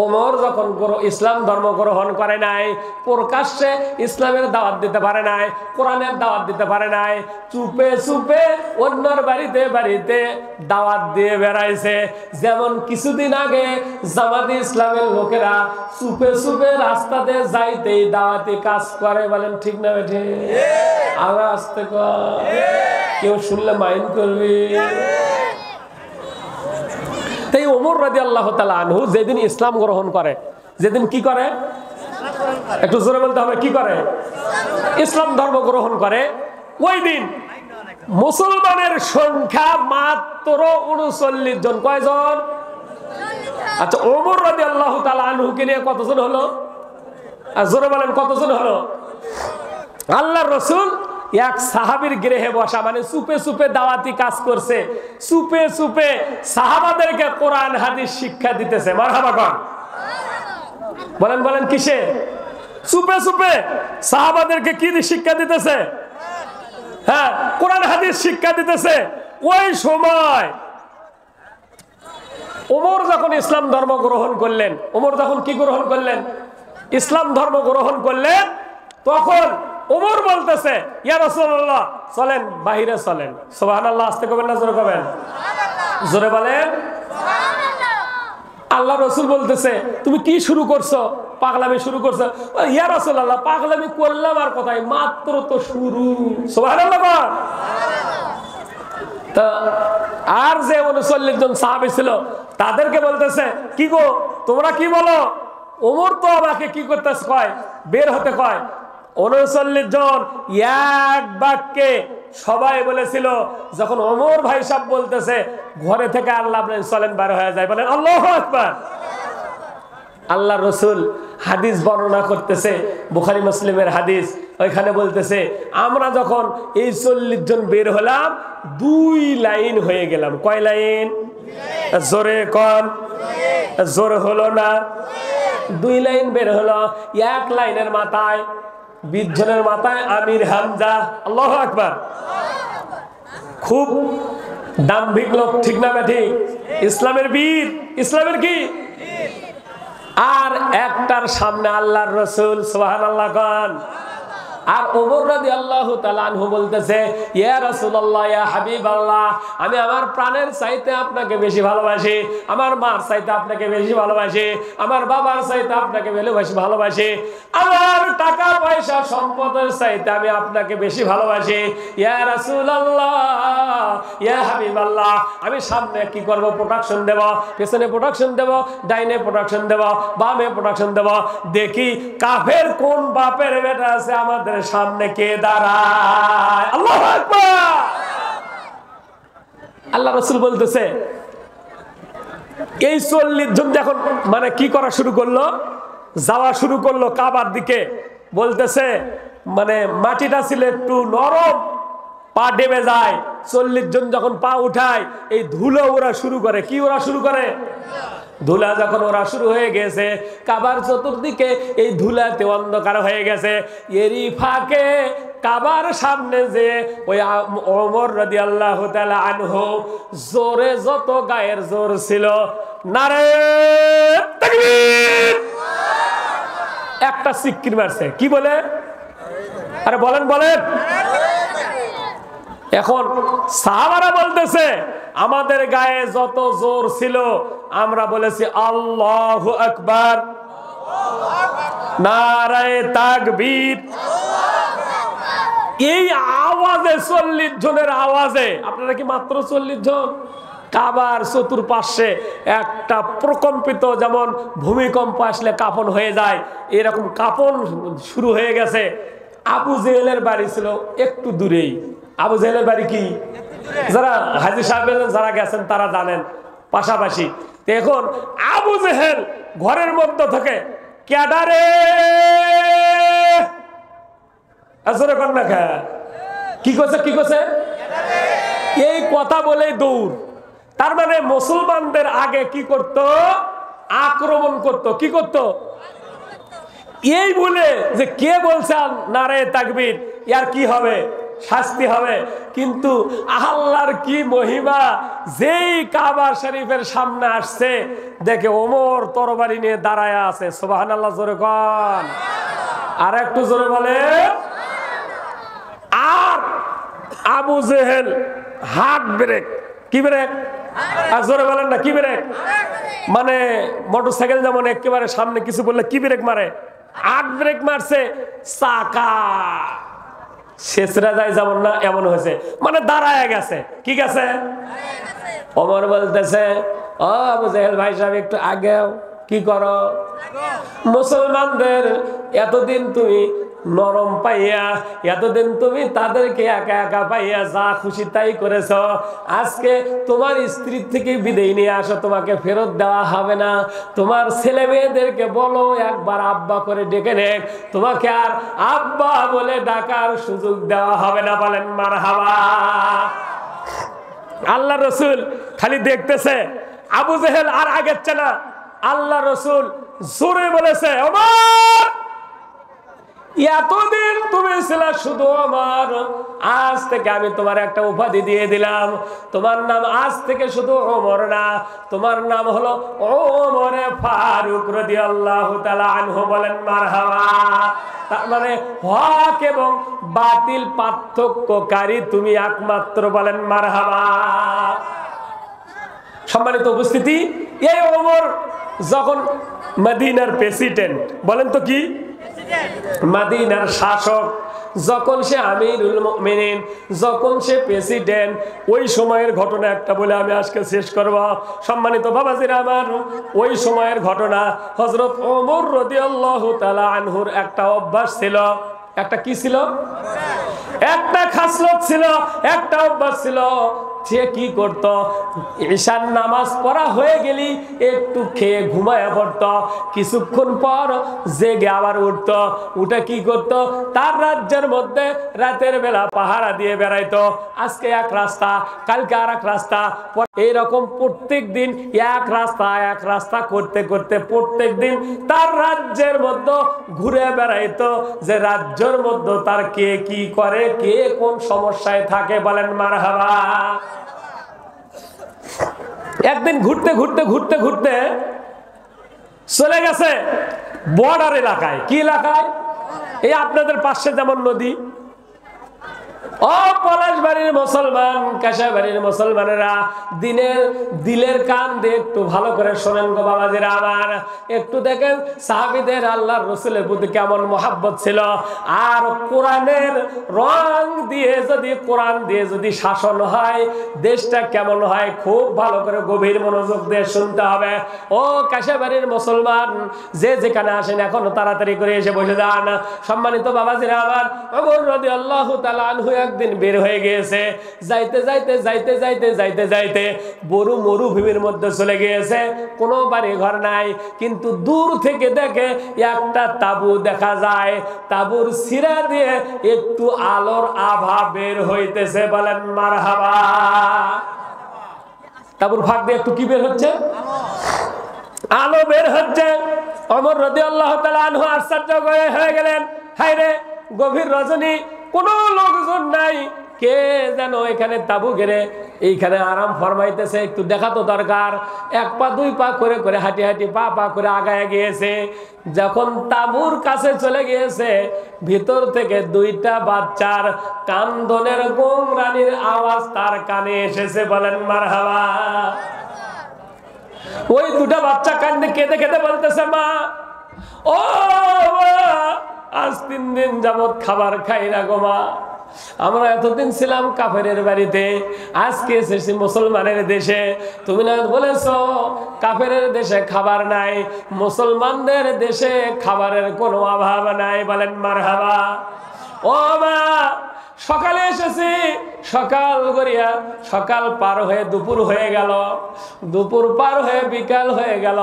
ওমর যখন ইসলাম ধর্ম গ্রহণ করে নাই, প্রকাশ্যে ইসলামের দাওয়াত দিতে পারে নাই, কোরআনের দাওয়াত দিতে পারে নাই, চুপে চুপে অন্যর বাড়িতে বাড়িতে দাওয়াত দিয়ে বেড়াইছে। যেমন কিছুদিন আগে জামাতে ইসলামের লোকেরা চুপে চুপে রাস্তাতে যাইতেই দাওয়াতি কাজ করে, বলেন ঠিক না বেঠে? আমরা আসতে কেউ শুনলে মাইন্ড করবি। তাই ওমর রাদিয়াল্লাহু তাআলা আনহু যেদিন ইসলাম গ্রহণ করে, যেদিন কি করে? একটু জোরে বলতে হবে, কি করে? ইসলাম ধর্ম গ্রহণ করে। ওই দিন মুসলমানের সংখ্যা মাত্র 39 জন। কয়জন? আচ্ছা, ওমর রাদিয়াল্লাহু তাআলা আনহুকে নিয়ে কতজন হলো? আর জোরে বলেন কতজন হলো? আল্লাহর রাসূল এক সাহাবীর গৃহে বসা, মানে চুপে চুপে দাওয়াতি কাজ করছে, চুপে চুপে সাহাবাদেরকে কোরআন হাদিস শিক্ষা দিতেছে। মারহাবা কোন, বলেন বলেন কিসে? চুপে চুপে সাহাবাদেরকে কি শিক্ষা দিতেছে? হ্যাঁ, কোরআন হাদিস শিক্ষা দিতেছে। ওই সময় ওমর যখন ইসলাম ধর্ম গ্রহণ করলেন, ওমর যখন কি গ্রহণ করলেন? ইসলাম ধর্ম গ্রহণ করলেন। তখন ওমর বলতেছে, ইয়া রাসূলুল্লাহ চলেন বাহিরে চলেন। সুবহানাল্লাহ। আস্তে কবেন না জোরে কবেন? জোরে বলেন। আল্লাহ রাসূল বলতেছে তুমি কি শুরু করছো? পাগলামি শুরু করছো। ইয়া রাসূলুল্লাহ পাগলামি করলাম আর কোথায়, মাত্র তো শুরু। সুবহানাল্লাহ। তা আর যে 39 জন সাহাবী ছিল তাদেরকে বলতেছে কি গো তোমরা কি বলো? ওমর তো আমাকে কি করতেছে কয়, বের হতে কয়। 39 জন এক বাক্যে সবাই বলেছিল। যখন ওমর ভাই সাহেব বলতেছে ঘরে থেকে আল্লাহ চলেন বার হয়ে যায়, বলেন আল্লাহু আকবার। আল্লাহ রসুল হাদিস বর্ণনা করতেছে, বুখারী মুসলিমের হাদিস। ওইখানে বলতেছে আমরা যখন এই 40 জন বের হলাম, 2 লাইন হয়ে গেলাম। কয় লাইন? জোরে কোন, জোরে হলো না? 2 লাইন বের হলো। এক লাইনের মাথায় 20 জনের মাথায় আমির হামজা। আল্লাহু আকবার। খুব দাম্ভিক লোক, ঠিক না ঠিক? ইসলামের বীর, ইসলামের কি? আর একটার সামনে আল্লাহর রাসূল, সুবহানাল্লাহ গান। আর ওমর রাদিয়াল্লাহু তাআলা আনহু বলতেছে, ইয়া রাসূলুল্লাহ, ইয়া হাবিবাল্লাহ, আমি আমার প্রাণের চাইতে আপনাকে বেশি ভালোবাসি, আমার মার চাইতে আপনাকে বেশি ভালোবাসি, আমার বাবার চাইতে আপনাকে বেশি ভালোবাসি, আমার টাকা পয়সা সম্পদের চাইতে আমি আপনাকে বেশি ভালোবাসি। ইয়া রাসূলুল্লাহ, ইয়া হাবিবাল্লাহ, আমি সামনে কি করব? প্রোটেকশন দেব, পেছনে প্রোটেকশন দেব, ডাইনে প্রোটেকশন দেব, বামে প্রোটেকশন দেব, দেখি কাফের কোন বাপের বেটা আছে আমাদের সামনে কে দাঁড়ায়। আল্লাহু আকবার। আল্লাহ রাসূল বলতেছে, এই 40 জন যখন মানে কি করা শুরু করলো, যাওয়া শুরু করলো কাবার দিকে, বলতেছে মানে মাটিটা ছিল একটু নরম, পা ডেবে যায়। 40 জন যখন পা উঠায়, এই ধুলো ওরা শুরু করে। কি ওরা শুরু করে? ধুলা যখন ওরা শুরু হয়ে গেছে, কাবার চতুর্দিকে এই ধুলাতে অন্ধকার হয়ে গেছে। এরই ফাঁকে কাবার সামনে যে ওই ওমর রাদিয়াল্লাহু তাআলা আনহু জোরে যত গায়ের জোর ছিল, নারে তাকবীর, একটা সিক্কির মারছে। কি বলে? আরে বলেন বলেন। এখন সাহাবারা বলতেছে, আমাদের গায়ে যত জোর ছিল আমরা বলেছি আল্লাহু আকবার, নারায়ে তাকবীর। এই আওয়াজে, 40 জনের আওয়াজে, আপনারা কি মাত্র 40 জন? কাবার চতুর্পাশে একটা প্রকম্পিত, যেমন ভূমিকম্প আসলে কাঁপন হয়ে যায়, এরকম কাঁপন শুরু হয়ে গেছে। আবু জেহেলের বাড়ি ছিল একটু দূরেই। আবু জেহেলের বাড়ি কি, যারা হাজী সাহেব যারা গেছেন তারা জানেন, পাশাপাশি। এখন আবু জেহেল ঘরের মধ্যে থেকে ক্যাডারে আসরে কন্যা খা কি করছে, কি করছে, এই কথা বলেই দৌড়। তার মানে মুসলমানদের আগে কি করত? আক্রমণ করত। কি করত? এই বলে যে কে বলছে নারে তাকবীর, ইয়ার কি হবে? শাস্তি হবে। কিন্তু আল্লাহর কি মহিমা, যেই কাবা শরীফের সামনে আসছে, দেখে ওমর তরবারি নিয়ে দাঁড়ায় আছে। সুবহানাল্লাহ জোরে কোন, আর একটু জোরে বলে। আর আবু জেহেল হাত ব্রেক। কি ব্রেক? আর জোরে বলেন না, কি ব্রেক? মানে মোটরসাইকেল যেমন একেবারে সামনে কিছু বললে কি ব্রেক মারে, হাত ব্রেক মারছে, চাকা শেষরা যায় যেমন না, এমন হয়েছে, মানে দাঁড়ায় গেছে। কি গেছে? ওমর বলতেছে, ও আবু জেহেল ভাই সাহেব, একটু আগেও কি করো? মুসলমানদের এতদিন তুমি নরম পাইয়া, এতদিন তুমি তাদেরকে একা একা পাইয়া যা খুশি তাই করেছ, আজকে তোমার স্ত্রী থেকে বিদায় নিয়ে আসো, তোমাকে ফেরত দেওয়া হবে না। তোমার ছেলে মেয়েদেরকে বলো একবার আব্বা করে ডেকে নে, তোমাকে আর আব্বা বলে ডাকার সুযোগ দেওয়া হবে না। বলেন মারহাবা। আল্লাহ রসুল খালি দেখতেছে, আবু জেহেল আর আগেচ্ছে না। আল্লাহ রসুল জোরে বলেছে, ওমর, এতদিন তুমি ছিলে শুধু আমার, আজ থেকে আমি তোমার একটা উপাধি দিয়ে দিলাম। তোমার নাম আজ থেকে শুধু ওমর না, তোমার নাম হলো ওমরে ফারুক রাদিয়াল্লাহু তাআলা আনহু। বলেন মারহাবা। তার মানে হক এবং বাতিল পার্থক্যকারী তুমি একমাত্র। বলেন মারহাবা। সম্মানিত উপস্থিতি, এই ওমর যখন মদিনার প্রেসিডেন্ট, বলেন তো কি, মদিনার শাসক, যখন সে আমিরুল মুমিনিন, যখন সে প্রেসিডেন্ট, ওই সময়ের ঘটনা একটা বলে আমি আজকে শেষ করব। সম্মানিত বাবাজিরা আমার, ওই সময়ের ঘটনা, হযরত ওমর রাদিয়াল্লাহু তাআলা আনহুর একটা অভ্যাস ছিল। একটা কি ছিল? একটা খাসলত ছিল, একটা অভ্যাস ছিল। সে কি করত? ঈশার নামাজ পড়া হয়ে গেলি একটু খেয়ে ঘুমায় পড়ত, কিছুক্ষণ পর জেগে আবার উঠত। উঠে কি করত? তার রাজ্যের মধ্যে রাতের বেলা পাহারা দিয়ে বেড়াইতো। আজকে এক রাস্তা, কালকে আর এক রাস্তা, এইরকম প্রত্যেক দিন এক রাস্তা করতে করতে প্রত্যেক দিন তার রাজ্যের মধ্যে ঘুরে বেড়াইতো, যে রাজ্যের মধ্যে তার কে কি করে, কে কোন সমস্যায় থাকে। বলেন মারহাবা। একদিন ঘুরতে ঘুরতে ঘুরতে ঘুরতে চলে গেছে বর্ডার এলাকায়। কি এলাকায়? এই আপনাদের পাশে যেমন নদী। ও পলাশবাড়ির মুসলমান, কাঁসাবাড়ির মুসলমানেরা, দিলের কান দিয়ে একটু ভালো করে শোনেন গো বাবাজিরা আমার। একটু দেখেন সাহাবীদের আল্লাহর রাসূলের প্রতি কেমন মহব্বত ছিল। আর কোরআনের রং দিয়ে যদি, কোরআন দিয়ে যদি শাসন হয়, দেশটা কেমন হয় খুব ভালো করে গভীর মনোযোগ দিয়ে শুনতে হবে। ও কাঁসাবাড়ির মুসলমান, যে যেখানে আসেন এখনো তাড়াতাড়ি করে এসে বসে যান। সম্মানিত বাবাজিরা আমার, ওমর রাদিয়াল্লাহু তাআলা আনহু একদিন বের হয়ে গিয়েছে। যাইতে যাইতে যাইতে যাইতে যাইতে যাইতে বড় মরুভূমির মধ্যে চলে গিয়েছে। কোনো বাড়ি ঘর নাই, কিন্তু দূর থেকে দেখে একটা তাবু দেখা যায়। তাবুর সিরা দিয়ে একটু আলোর আভা বের হইতেছে। বলেন মারহাবা। তাবুর ফাঁক দিয়ে একটু কি বের হচ্ছে? আলো বের হচ্ছে। ওমর রাদিয়াল্লাহু তাআলা আনহু আশ্চর্য হয়ে গেলেন। হায় রে, গভীর রজনী, কোনো লোকজন নাই, কে যেন এখানে তাবু ঘিরে এইখানে আরাম ফরমাইতেছে, একটু দেখা তো দরকার। এক পা দুই পা করে করে হাঁটি হাঁটি পা পা করে আগায় গিয়েছে। যখন তাবুর কাছে চলে গিয়েছে, ভিতর থেকে দুইটা বাচ্চার কান্দনের গোমরানির আওয়াজ তার কানে এসেছে। বলেন মারহাবা। ওই দুটা বাচ্চা কান্দে কেঁদে কেঁদে বলতেছে, মা, ও মা, আজ 3 দিন যাবত খাবার খাই না গো মা। আমরা এতদিন ছিলাম কাফেরের বাড়িতে, আজকে এসেছি মুসলমানের দেশে। তুমি না বলেছো কাফেরের দেশে খাবার নাই, মুসলমানদের দেশে খাবারের কোনো অভাব নাই। বলেন মারহাবা। ও মা, সকালে এসেছি, সকাল করিয়া সকাল পার হয়ে দুপুর হয়ে গেল, দুপুর পার হয়ে বিকাল হয়ে গেল,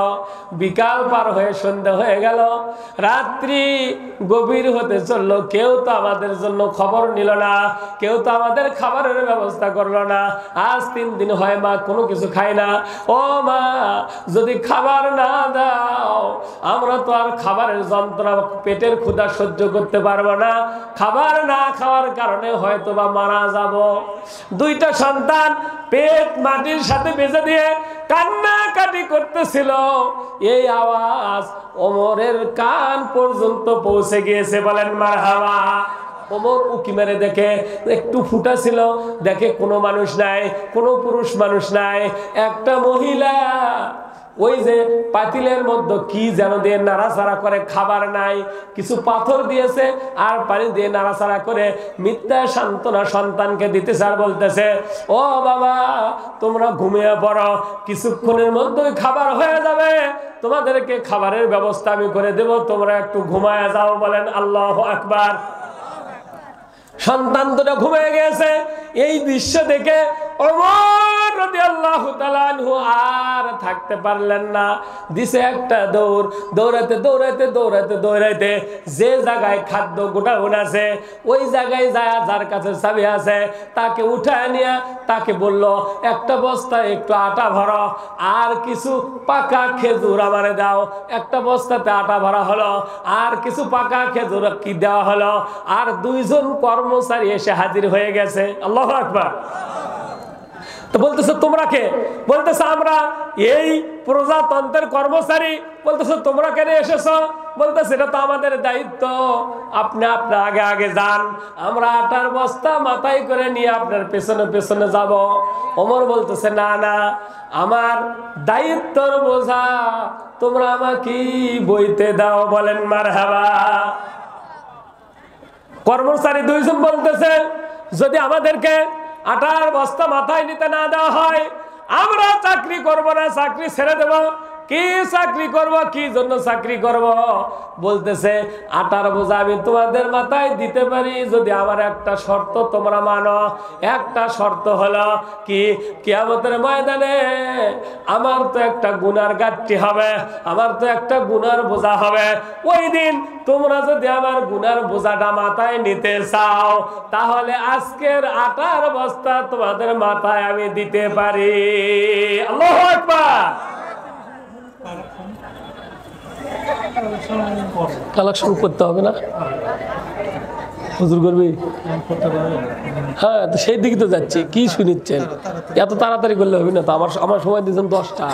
বিকাল পার হয়ে সন্ধ্যা হয়ে গেল, রাত্রি গভীর হতে চললো। কেউ তো আমাদের জন্য খবর নিল না, কেউ তো আমাদের খাবারের ব্যবস্থা করলো না। আজ 3 দিন হয় মা কোনো কিছু খাই না। ও মা, যদি খাবার না দাও, আমরা তো আর খাবারের যন্ত্রণা, পেটের ক্ষুধা সহ্য করতে পারবো না। খাবার না খাওয়ার কারণে হয়তো বা মারা যাব। দুইটা সন্তান পেট মাটির সাথে বেঁধে দিয়ে কান্নাকাটি করতেছিল। এই আওয়াজ ওমরের কান পর্যন্ত পৌঁছে গিয়েছে। বলেন মারহাবা। ওমর উকি মেরে দেখে, একটু ফুটা ছিল, দেখে কোনো মানুষ নাই, কোনো পুরুষ মানুষ নাই। একটা মহিলা ওই যে পাতিলের মধ্যে কি যেন দিয়ে নাড়াচাড়া করে, খাবার নাই, কিছু পাথর দিয়েছে আর পানি দিয়ে নাড়াচাড়া করে মিথ্যা সান্ত্বনা সন্তানকে দিতেছে আর বলতেছে, ও বাবা, তোমরা ঘুমিয়ে পড়ো, কিছুক্ষণের মধ্যে খাবার হয়ে যাবে, তোমাদেরকে খাবারের ব্যবস্থা আমি করে দেব, তোমরা একটু ঘুমায় যাও। বলেন আল্লাহু আকবার। সন্তান দুটো ঘুমিয়ে গেছে। এই দৃশ্য দেখে ওমর রাদিয়াল্লাহু তাআলা আনহু আর থাকতে পারলেন না, দিছে একটা দৌড়। দৌড়াতে দৌড়াতে দৌড়াতে দৌড়াইতে যে জায়গায় খাদ্য গোটাউন আছে, ওই জায়গায় যায়, যার কাছে চাবি আছে, তাকে উঠায় নিয়ে তাকে বলল, একটা বস্তায় একটু আটা ভরো আর কিছু পাকা খেজুর আমারে দাও। একটা বস্তাতে আটা ভরা হলো, আর কিছু পাকা খেজুর কি দেওয়া হলো, আর 2 জন কর্মচারী এসে হাজির হয়ে গেছে। আল্লাহু আকবার। তো বলতেছে, তোমরা কে? বলতেছে, আমরা এই প্রজাতন্ত্রের কর্মচারী। বলতেছে, তোমরা কেন এসেছো? বলতেছে, এটা তো আমাদের দায়িত্ব, আপনি আপনার আগে আগে যান, আমরা আটার বস্তা মাথায় করে নিয়ে আপনার পেছনে পেছনে যাব। ওমর বলতেছে, না না, আমার দায়িত্বর বোঝা তোমরা আমাকে বইতে দাও। বলেন মারহাবা। কর্মচারী 2 জন বলতেছে, যদি আমাদেরকে আটার বস্তা মাথায় নিতে না দেওয়া হয়, আমরা চাকরি করব না, চাকরি ছেড়ে দেব। কি চাকরি করব? কি জন্য চাকরি করব? বলতেছে, আটার বোঝা আমি তোমাদের মাথায় দিতে পারি যদি আমার একটা শর্ত তোমরা মানো। একটা শর্ত হলো কি, কিয়ামতের ময়দানে আমার তো একটা গুনার ঘাটতি হবে, আমার তো একটা গুনার বোঝা হবে। ওই দিন তোমরা যদি আমার গুনার বোঝাটা মাথায় নিতে চাও, তাহলে আজকের আটার বস্তা তোমাদের মাথায় আমি দিতে পারি। আল্লাহু আকবার। কালেকশন করতে হবে না? হুজুর করবি? হ্যাঁ, তো সেই দিকে তো যাচ্ছি। কি শুনিচ্ছেন? এত তাড়াতাড়ি করলে হবে না তো। আমার সময় দিয়েছেন 10টা,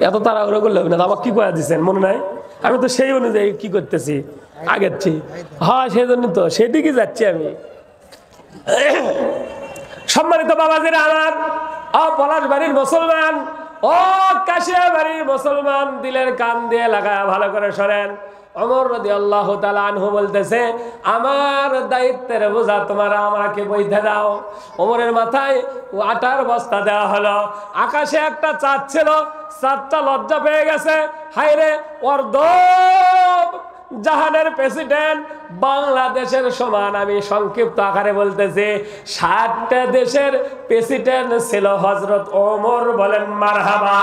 এত তাড়াহুড়ো করলে হবে না তো। আমাকে কি করে দিচ্ছেন মনে নাই? আমি তো সেই অনুযায়ী কি করতেছি, আগেছি। হ্যাঁ, সেই জন্য তো সেদিকে যাচ্ছি আমি। সম্মানিত বাবাজিরা আমার, পলাশবাড়ির মুসলমান, ও কাশিয়া বাড়ির মুসলমান, দিলের কান দিয়ে লাগা ভালো করে শোনেন। ওমর রাদিয়াল্লাহু তাআলা আনহু বলতেছে, আমার দায়িত্বের বোঝা তোমরা আমাকে বইতে দাও। ওমরের মাথায় আটার বস্তা দেওয়া হলো। আকাশে একটা চাঁদ ছিল, চাঁদটা লজ্জা পেয়ে গেছে। হায়রে, অর্ধ জাহানের প্রেসিডেন্ট, বাংলাদেশের সমান, আমি সংক্ষিপ্ত আকারে বলতেছি, 60টা দেশের প্রেসিডেন্ট ছিল হযরত ওমর। বলেন মারহাবা।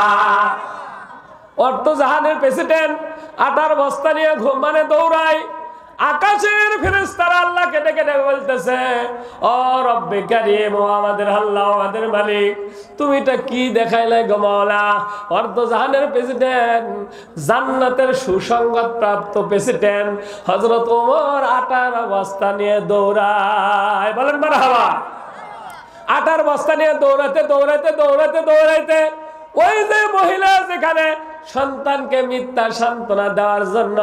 অর্ধ জাহানের প্রেসিডেন্ট আটার বস্তা নিয়ে মানে দৌড়ায়। আকাশের ফেরেশতারা আল্লাহকে ডেকে ডেকে বলতেছে, ও রব্বে কারীম, ও আমাদের আল্লাহ, আমাদের মালিক, তুমি এটা কি দেখাইলে গো মাওলা? অর্ধ জাহানের প্রেসিডেন্ট, জান্নাতের সুসংবাদ প্রাপ্ত প্রেসিডেন্ট হযরত ওমর আটার বস্তা নিয়ে দৌড়ায়। বলেন মারহাবা। আটার বস্তা নিয়ে দৌড়াতে দৌড়াতে দৌড়াতে দৌড়াইতে ওই যে মহিলা যেখানে সন্তানকে মিথ্যা সান্ত্বনা দেওয়ার জন্য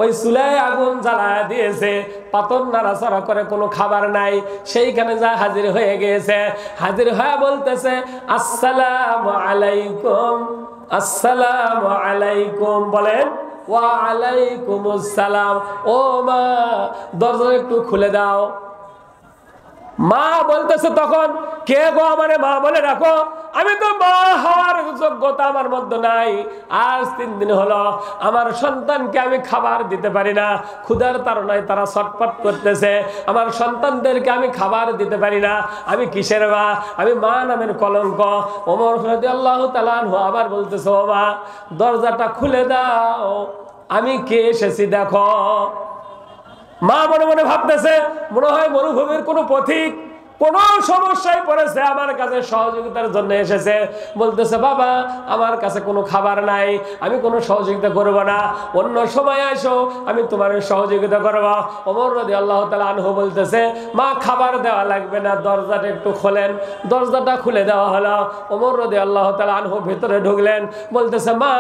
ওই চুলায় আগুন জ্বালায় দিয়েছে, পাতন নাড়াচাড়া করে কোনো খাবার নাই, সেইখানে যা হাজির হয়ে গিয়েছে। হাজির হয়ে বলতেছে, আসসালামু আলাইকুম, আসসালামু আলাইকুম। বলেন ওয়া আলাইকুমুস সালাম। ও মা, দরজা একটু খুলে দাও। মা বলতেছে তখন, কে গো আমারে মা বলে রাখো? আমি তো মা হওয়ার যোগ্যতা আমার মধ্যে নাই। আজ 3 দিন হলো আমার সন্তানকে আমি খাবার দিতে পারি না, ক্ষুধার তাড়নায় তারা ছটফট করতেছে। আমার সন্তানদেরকে আমি খাবার দিতে পারি না। আমি কিসের মা? আমি মা নামের কলঙ্ক। ওমর রাদিয়াল্লাহু তাআলা আনহু আবার বলতেছে, ও মা, দরজাটা খুলে দাও, আমি কে এসেছি দেখো। মা মনে মনে ভাবতেছে, মনে হয় মরুভূমির কোনো পথিক কোন সমস্যায় পড়েছে, আমার কাছে সহযোগিতার জন্য এসেছে। বলতেছে, বাবা, আমার কাছে কোনো খাবার নাই, আমি কোনো সহযোগিতা করব না, অন্য সময় আসো, আমি তোমার সহযোগিতা করব। ওমর রাদিয়াল্লাহু তাআলা আনহু বলতেছে, মা, খাবার দেওয়া লাগবে না, দরজাটা একটু খোলেন। দরজাটা খুলে দেওয়া হলো। ওমর রাদিয়াল্লাহু তাআলা আনহু ভেতরে ঢুকলেন। বলতেছে, মা,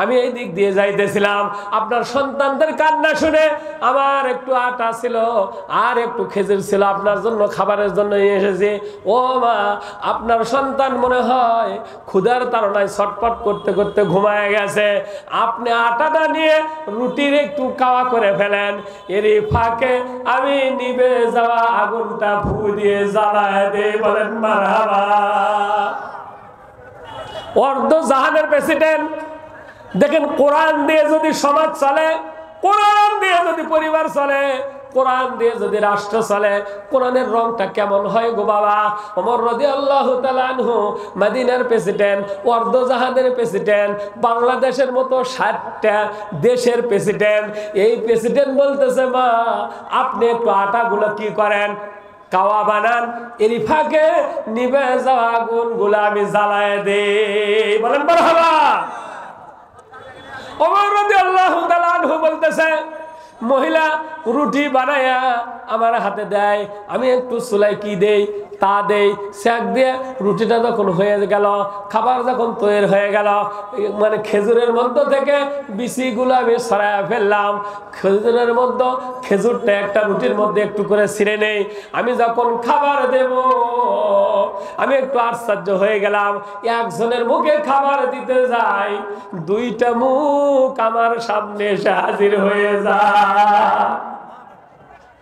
আমি এই দিক দিয়ে যাইতেছিলাম, আপনার সন্তানদের কান্না শুনে আমার একটু আটা ছিল আর একটু খেজুর ছিল, আপনার জন্য খাবারের জন্য এসেছি। ও মা, আপনার সন্তান মনে হয় ক্ষুধার তাড়নায় ছটফট করতে করতে ঘুমায় গেছে, আপনি আটাটা নিয়ে রুটির একটু কাওয়া করে ফেলেন, এরই ফাঁকে আমি নিভে যাওয়া আগুনটা ফু দিয়ে জ্বালায় দেই। বলেন মারহাবা। অর্ধ জাহানের প্রেসিডেন্ট, দেখেন, কোরআন দিয়ে যদি সমাজ চলে, কোরআন দিয়ে যদি পরিবার চলে, কোরআন দিয়ে যদি রাষ্ট্র চলে, কোরআনের রংটা কেমন হয় গো বাবা। ওমর রাদিয়াল্লাহু তাআলা আনহু মদিনার প্রেসিডেন্ট, অর্ধ জাহানের প্রেসিডেন্ট, বাংলাদেশের মতো 60টা দেশের প্রেসিডেন্ট। এই প্রেসিডেন্ট বলতেছে, মা, আপনি একটু আটাগুলো কি করেন, কাওয়া বানান, এর ফাঁকে নিভে যাওয়া আগুনগুলো আমি জ্বালায় দেই। বলেন মারহাবা। ওমর রাদিয়াল্লাহু তাআলা আনহু বলতেছে, মহিলা রুটি বানায়া আমার হাতে দেয়, আমি একটু চুলাই কি দেই, তা দেই, সেক দিয়ে রুটিটা যখন হয়ে গেল, খাবার যখন তৈরি হয়ে গেল, মানে খেজুরের মধ্যে থেকে বিচিগুলো আমি সরাইয়া ফেললাম। খেজুরের মধ্যে খেজুরটা একটা রুটির মধ্যে একটু করে ছিঁড়ে নেই। আমি যখন খাবার দেব, আমি একটু আশ্চর্য হয়ে গেলাম, একজনের মুখে খাবার দিতে যাই, 2টা মুখ আমার সামনে এসে হাজির হয়ে যায়।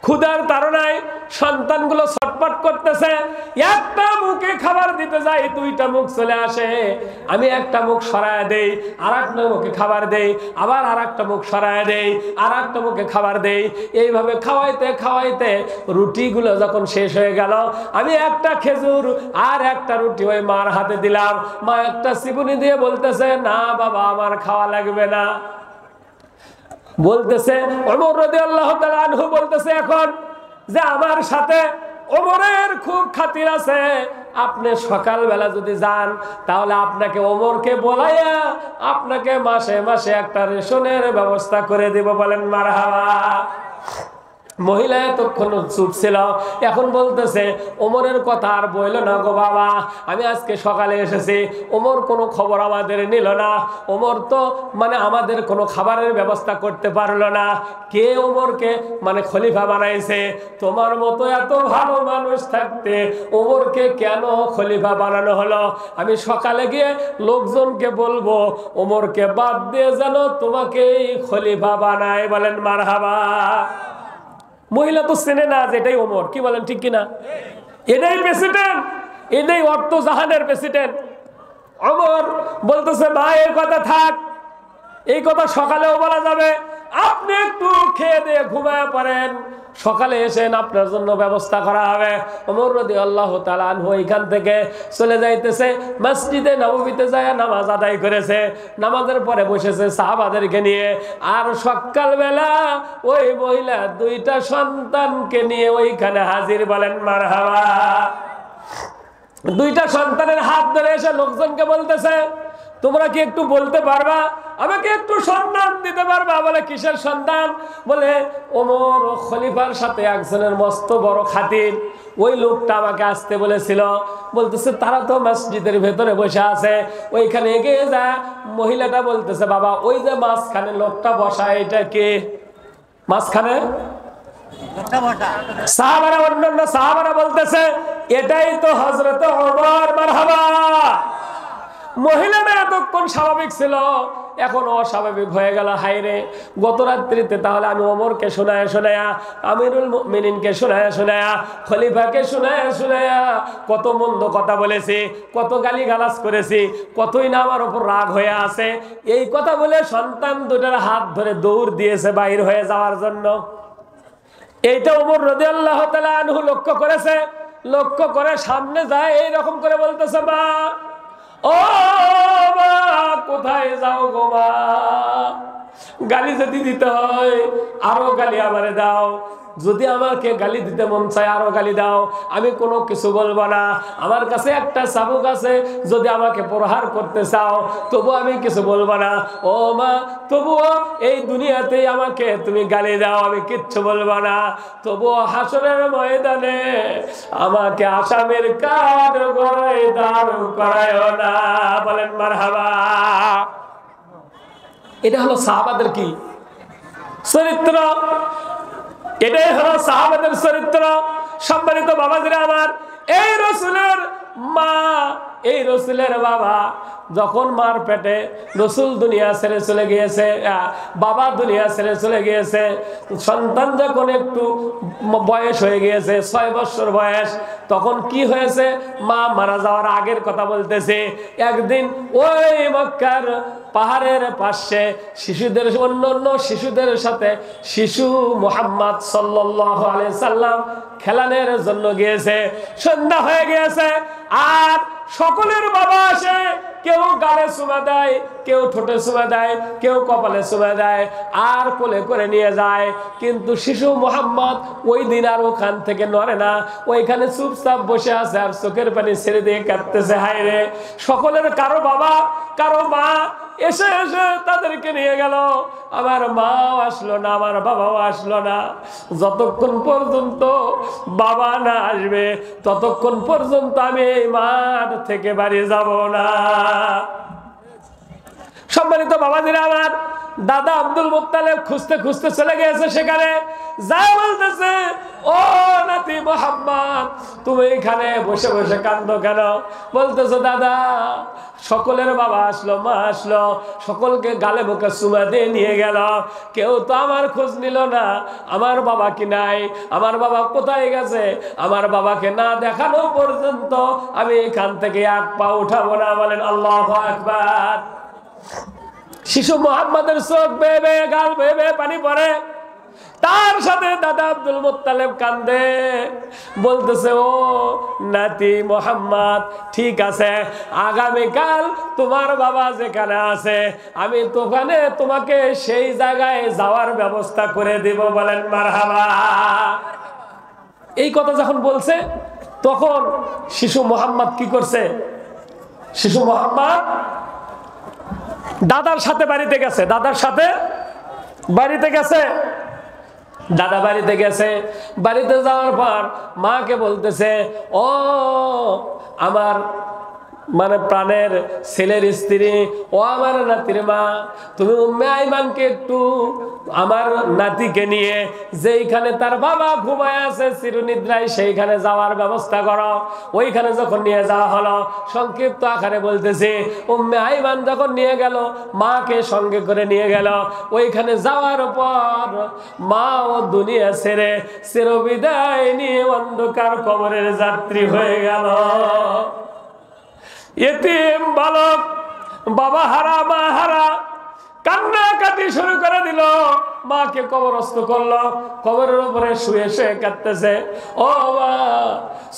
ক্ষুধার তাড়নায় সন্তানগুলো ছটফট করতেছে, একটা মুখে খাবার দিতে যাই, 2টা মুখ চলে আসে। আমি একটা মুখ সরায় দেই, আর একটা মুখে খাবার দেই, আবার আর একটা মুখ সরায় দেই, আর একটা মুখে খাবার দেই। এইভাবে খাওয়াইতে খাওয়াইতে রুটিগুলো যখন শেষ হয়ে গেল, আমি একটা খেজুর আর একটা রুটি ওই মার হাতে দিলাম। মা একটা চিবুনি দিয়ে বলতেছে, না বাবা, আমার খাওয়া লাগবে না। বলতেছে, ওমর রাদিয়াল্লাহু তাআলা আনহু বলতেছে এখন যে আমার সাথে ওমরের খুব খাতির আছে, আপনি সকালবেলা যদি যান তাহলে আপনাকে ওমরকে বলাইয়া আপনাকে মাসে মাসে একটা রেশনের ব্যবস্থা করে দেব। বলেন মারহাবা। মহিলা এতক্ষণ চুপ ছিল, এখন বলতেছে ওমরের কথা আর বইল না গো বাবা, আমি আজকে সকালে এসেছি, ওমর কোনো খবর আমাদের নিল না, ওমর তো মানে আমাদের কোনো খাবারের ব্যবস্থা করতে পারলো না, কে ওমরকে মানে খলিফা বানাইছে? তোমার মতো এত ভালো মানুষ থাকতে ওমরকে কেন খলিফা বানানো হলো? আমি সকালে গিয়ে লোকজনকে বলবো ওমরকে বাদ দিয়ে যেন তোমাকেই খলিফা বানায়। বলেন মারহাবা। মহিলা তো চেনে না যে এটাই ওমর, কি বলেন ঠিক কিনা? এটাই প্রেসিডেন্ট, এটাই অর্থ জাহানের প্রেসিডেন্ট। ওমর বলতেছে মা এই কথা থাক, এই কথা সকালেও বলা যাবে, আপনি একটু খেয়ে দিয়ে ঘুমায় পড়েন, সকালে এসেন আপনার জন্য ব্যবস্থা করা হবে। ওমর রাদিয়াল্লাহু তাআলা আনহু এখান থেকে চলে যাইতেছে, মসজিদে নববীতে যায় নামাজ আদায় করেছে, নামাজের পরে বসেছে সাহাবাদেরকে নিয়ে। আর সকালবেলা ওই মহিলা দুইটা সন্তানকে নিয়ে ওইখানে হাজির। বলেন মারহাবা। দুইটা সন্তানের হাত ধরে এসে লোকজনকে বলতেছে তোমরা কি একটু বলতে পারবা, আমাকে একটু সম্মান দিতে পারবা? বলে কিসের সন্তান? বলে ওমর খলিফার সাথে একজনের মস্ত বড় খাতির, ওই লোকটা আমাকে আসতে বলেছিল। বলতেছে তারা তো মসজিদের ভেতরে বসে আছে, ওইখানে এগিয়ে যা। মহিলাটা বলতেছে বাবা ওই যে মাঝখানে লোকটা বসা, এটা কে? মাঝখানে সাহাবারা, অন্যান্য সাহাবারা বলতেছে এটাই তো হযরত ওমর। মারহাবা। মহিলাটা এতক্ষণ স্বাভাবিক ছিল, এখন অস্বাভাবিক হয়ে গেল। হাইরে, গত রাত্রিতে তাহলে আমি ওমরকে শোনায়া শোনায়া, আমিরুল মুমিনিনকে শোনায়া শোনায়া, খলিফাকে শোনায়া শোনায়া কত মন্দ কথা বলেছি, কত গালিগালাজ করেছি, কতই না আমার উপর রাগ হয়ে আছে। এই কথা বলে সন্তান দুটার হাত ধরে দৌড় দিয়েছে বাইর হয়ে যাওয়ার জন্য। এইটা ওমর রাদিয়াল্লাহু তাআলা আনহু লক্ষ্য করেছে। লক্ষ্য করে সামনে যায় এইরকম করে বলতেছে মা, ও মা কোথায় যাও গো মা? গালি যদি দিতে হয় আরো গালি আমারে দাও, যদি আমাকে গালি দিতে মন চায় আরো গালি দাও, আমি কোনো কিছু বলবো না। আমার কাছে একটা চাবুক আছে, যদি আমাকে প্রহার করতে চাও তবু আমি কিছু বলবো না। ও মা তবুও এই দুনিয়াতেই আমাকে তুমি গালি দাও, আমি কিচ্ছু বলবো না, তবুও হাসরের ময়দানে আমাকে আসামের কাঠ গড়ায় দাঁড় করায়ও না। বলেন মারহাবা। এটা হলো সাহাবাদের কি চরিত্র, এটাই হলো সাহাবাদের চরিত্র। সম্মানিত বাবাজিরা আমার, এই রাসূলের মা, এই রাসূলের বাবা যখন মার পেটে রাসূল দুনিয়া ছেড়ে চলে গিয়েছে, বাবা দুনিয়া ছেড়ে চলে গিয়েছে, সন্তান যখন একটু বয়স হয়ে গিয়েছে 6 বছর বয়স, তখন কি হয়েছে? মা মারা যাওয়ার আগের কথা বলতেছে। একদিন ওই মক্কার পাহাড়ের পাশে শিশুদের, অন্যান্য শিশুদের সাথে শিশু মুহাম্মদ সাল্লাল্লাহু আলাইহি সাল্লাম খেলানোর জন্য গিয়েছে। সন্ধ্যা হয়ে গিয়েছে, আর সকলের বাবা আসে, কেউ গালে চুমা দেয়, কেউ ঠোঁটে চুমা দেয়, কেউ কপালে চুমা দেয়, আর কোলে করে নিয়ে যায়। কিন্তু শিশু মুহাম্মদ ওই দিন আর ওখান থেকে নড়ে না, ওইখানে চুপচাপ বসে আছে আর চোখের পানি ছেড়ে দিয়ে কাঁদতেছে। হায় রে, সকলের কারো বাবা কারো মা এসে এসে তাদেরকে নিয়ে গেল, আমার মাও আসলো না, আমার বাবাও আসলো না। যতক্ষণ পর্যন্ত বাবা না আসবে ততক্ষণ পর্যন্ত আমি এই মাঠ থেকে বাড়ি যাব না। সম্মানিত বাবাজিরা আমার, দাদা আব্দুল মুত্তালিব খুঁজতে খুঁজতে চলে গিয়েছে সেখানে। যা বলতেছে, ও নাতি মুহাম্মদ তুমি এখানে বসে বসে কাঁদো কেন? বলতেছে দাদা সকলের বাবা আসলো, মা আসলো, সকলকে গালে মুখে চুমা দিয়ে নিয়ে গেল, কেউ তো আমার খোঁজ নিল না। আমার বাবা কি নাই? আমার বাবা কোথায় গেছে? আমার বাবাকে না দেখানো পর্যন্ত আমি এখান থেকে এক পা উঠাবো না। বলেন আল্লাহু আকবার। শিশু মুহাম্মাদের চোখ বেয়ে বেয়ে, গাল বেয়ে বেয়ে পানি পড়ে। তার সাথে দাদা আব্দুল মুত্তালিব কান্দে, বলতেছে ও নাতি মুহাম্মদ ঠিক আছে, আগামীকাল তোমার বাবা যেখানে আছে আমি তোখানে তোমাকে সেই জায়গায় যাওয়ার ব্যবস্থা করে দিব। বলেন মারহাবা। এই কথা যখন বলছে তখন শিশু মুহাম্মদ কি করছে? শিশু মুহাম্মদ দাদার সাথে বাড়িতে গেছে, দাদার সাথে বাড়িতে গেছে। দাদা বাড়িতে গেছে, বাড়িতে যাওয়ার পর মাকে বলতেছে, ও আমার মানে প্রাণের ছেলের স্ত্রী, ও আমার নাতির মা, তুমি উম্মে আইমানকে একটু আমার নাতিকে নিয়ে যেইখানে তার বাবা ঘুমায় আছে চিরনিদ্রায় সেইখানে যাওয়ার ব্যবস্থা করো। ওইখানে যখন নিয়ে যাওয়া হলো, সংক্ষিপ্ত আকারে বলতেছে, উম্মে আইমান যখন নিয়ে গেল, মাকে সঙ্গে করে নিয়ে গেল, ওইখানে যাওয়ার পর মা ও দুনিয়া ছেড়ে চিরবিদায় নিয়ে অন্ধকার কবরের যাত্রী হয়ে গেল। এতিম বালক, বাবা হারা মা হারা, কান্নাকাটি শুরু করে দিল। মাকে কবরস্থ করলো, কবরের উপরে শুয়ে শুয়ে কাঁদতেছে। ও মা,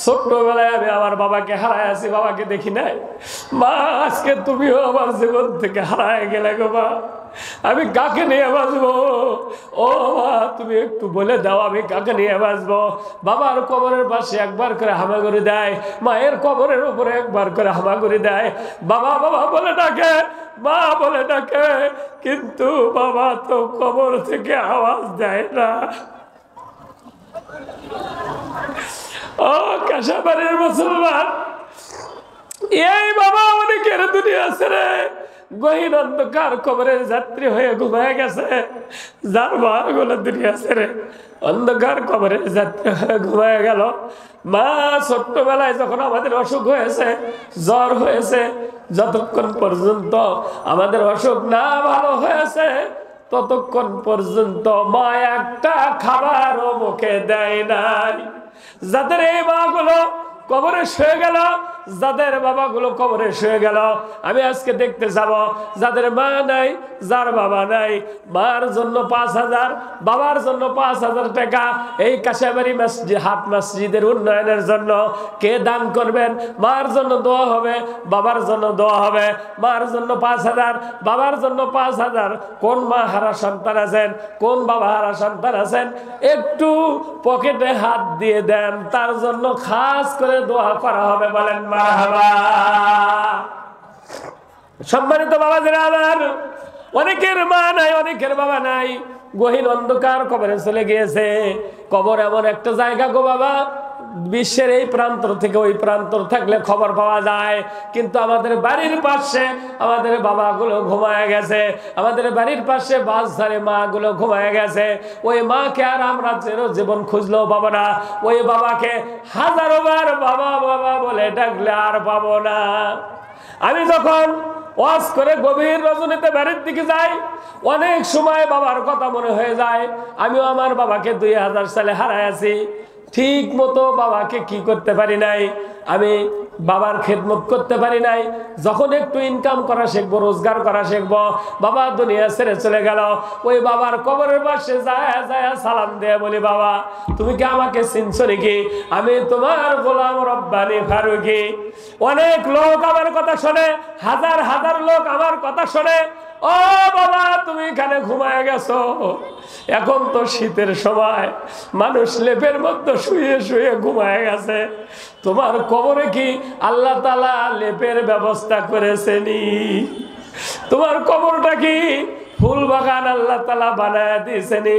ছোট্টবেলায় আমি আমার বাবাকে হারায় আছি, বাবাকে দেখি নাই। মা, আজকে তুমিও আমার জীবন থেকে হারায় গেলে গো মা, আমি কাকে নিয়ে বাঁচবো? ও মা, তুমি একটু বলে দাও আমি কাকে নিয়ে বাঁচবো? বাবার কবরের পাশে একবার করে হামাগুড়ি দেয়, মায়ের কবরের উপরে একবার করে হামাগুড়ি দেয়। বাবা বাবা বলে ডাকে, মা বলে ডাকে, কিন্তু বাবা তো কবর থেকে আওয়াজ দেয় না। ও কাশাবাড়ির মুসলমান, এই বাবা অনেকের দুনিয়া ছেড়ে গহীন অন্ধকার কবরের যাত্রী হয়ে ঘুমায় গেছে। যার মা গুলো দুনিয়া ছেড়ে অন্ধকার কবরের যাত্রী হয়ে ঘুমায় গেল। মা ছোট্টবেলায় যখন আমাদের অসুখ হয়েছে, জ্বর হয়েছে, যতক্ষণ পর্যন্ত আমাদের অসুখ না ভালো হয়েছে ততক্ষণ পর্যন্ত মা একটা খাবারও মুখে দেয় নাই। যাদের এই মা গুলো কবরে শুয়ে গেল, যাদের বাবাগুলো কবরে শুয়ে গেল, আমি আজকে দেখতে যাব যাদের মা নাই, যার বাবা নাই, মার জন্য 5,000, বাবার জন্য 5,000 টাকা এই কাশাবাড়ি হাট মসজিদের উন্নয়নের জন্য কে দান করবেন? মার জন্য দোয়া হবে, বাবার জন্য দোয়া হবে। মার জন্য 5,000, বাবার জন্য 5,000। কোন মা হারা সন্তান আছেন, কোন বাবা হারা সন্তান আছেন, একটু পকেটে হাত দিয়ে দেন, তার জন্য খাস করে দোয়া করা হবে। বলেন মারহাবা। সম্মানিত বাবাজিরা আমার, অনেকের মা নাই, অনেকের বাবা নাই, গহীন অন্ধকার কবরে চলে গিয়েছে। কবর এমন একটা জায়গা গো বাবা, বিশ্বের এই প্রান্ত থেকে ওই প্রান্ত থাকলে খবর পাওয়া যায়, কিন্তু আমাদের বাড়ির পাশে আমাদের বাবাগুলো ঘুমায় গেছে, আমাদের বাড়ির পাশে বাস ধরে মা গুলো ঘুমায় গেছে। ওই মাকে আর আমরা জীবন খুঁজলেও পাবো না, ওই বাবাকে হাজারো বার বাবা বাবা বলে ডাকলে আর পাবো না। আমি যখন ওয়াজ করে গভীর রজনীতে বাড়ির দিকে যাই, অনেক সময় বাবার কথা মনে হয়ে যায়। আমিও আমার বাবাকে 2000 সালে হারায় আছি, ঠিক মতো বাবাকে কি করতে পারি নাই, আমি বাবার খেদমত করতে পারি নাই। যখন একটু ইনকাম করা শিখবো, রোজগার করা শিখবো, বাবা দুনিয়া ছেড়ে চলে গেল। ওই বাবার কবরের পাশে যায় যায় সালাম দিয়ে বলি, বাবা তুমি কি আমাকে চিনছো নাকি? আমি তোমার গোলাম রব্বানি ফারুকি। অনেক লোক আমার কথা শোনে, হাজার হাজার লোক আমার কথা শোনে। ও বাবা, তুমি এখানে ঘুমায় গেছো, এখন তো শীতের সময়, মানুষ লেপের মধ্যে শুয়ে শুয়ে ঘুমায় গেছে, তোমার কবরে কি আল্লাহ তাআলা লেপের ব্যবস্থা করেছেনি? তোমার কবরটা কি ফুল বাগান আল্লাহ তাআলা বানায় দিয়েছেনি?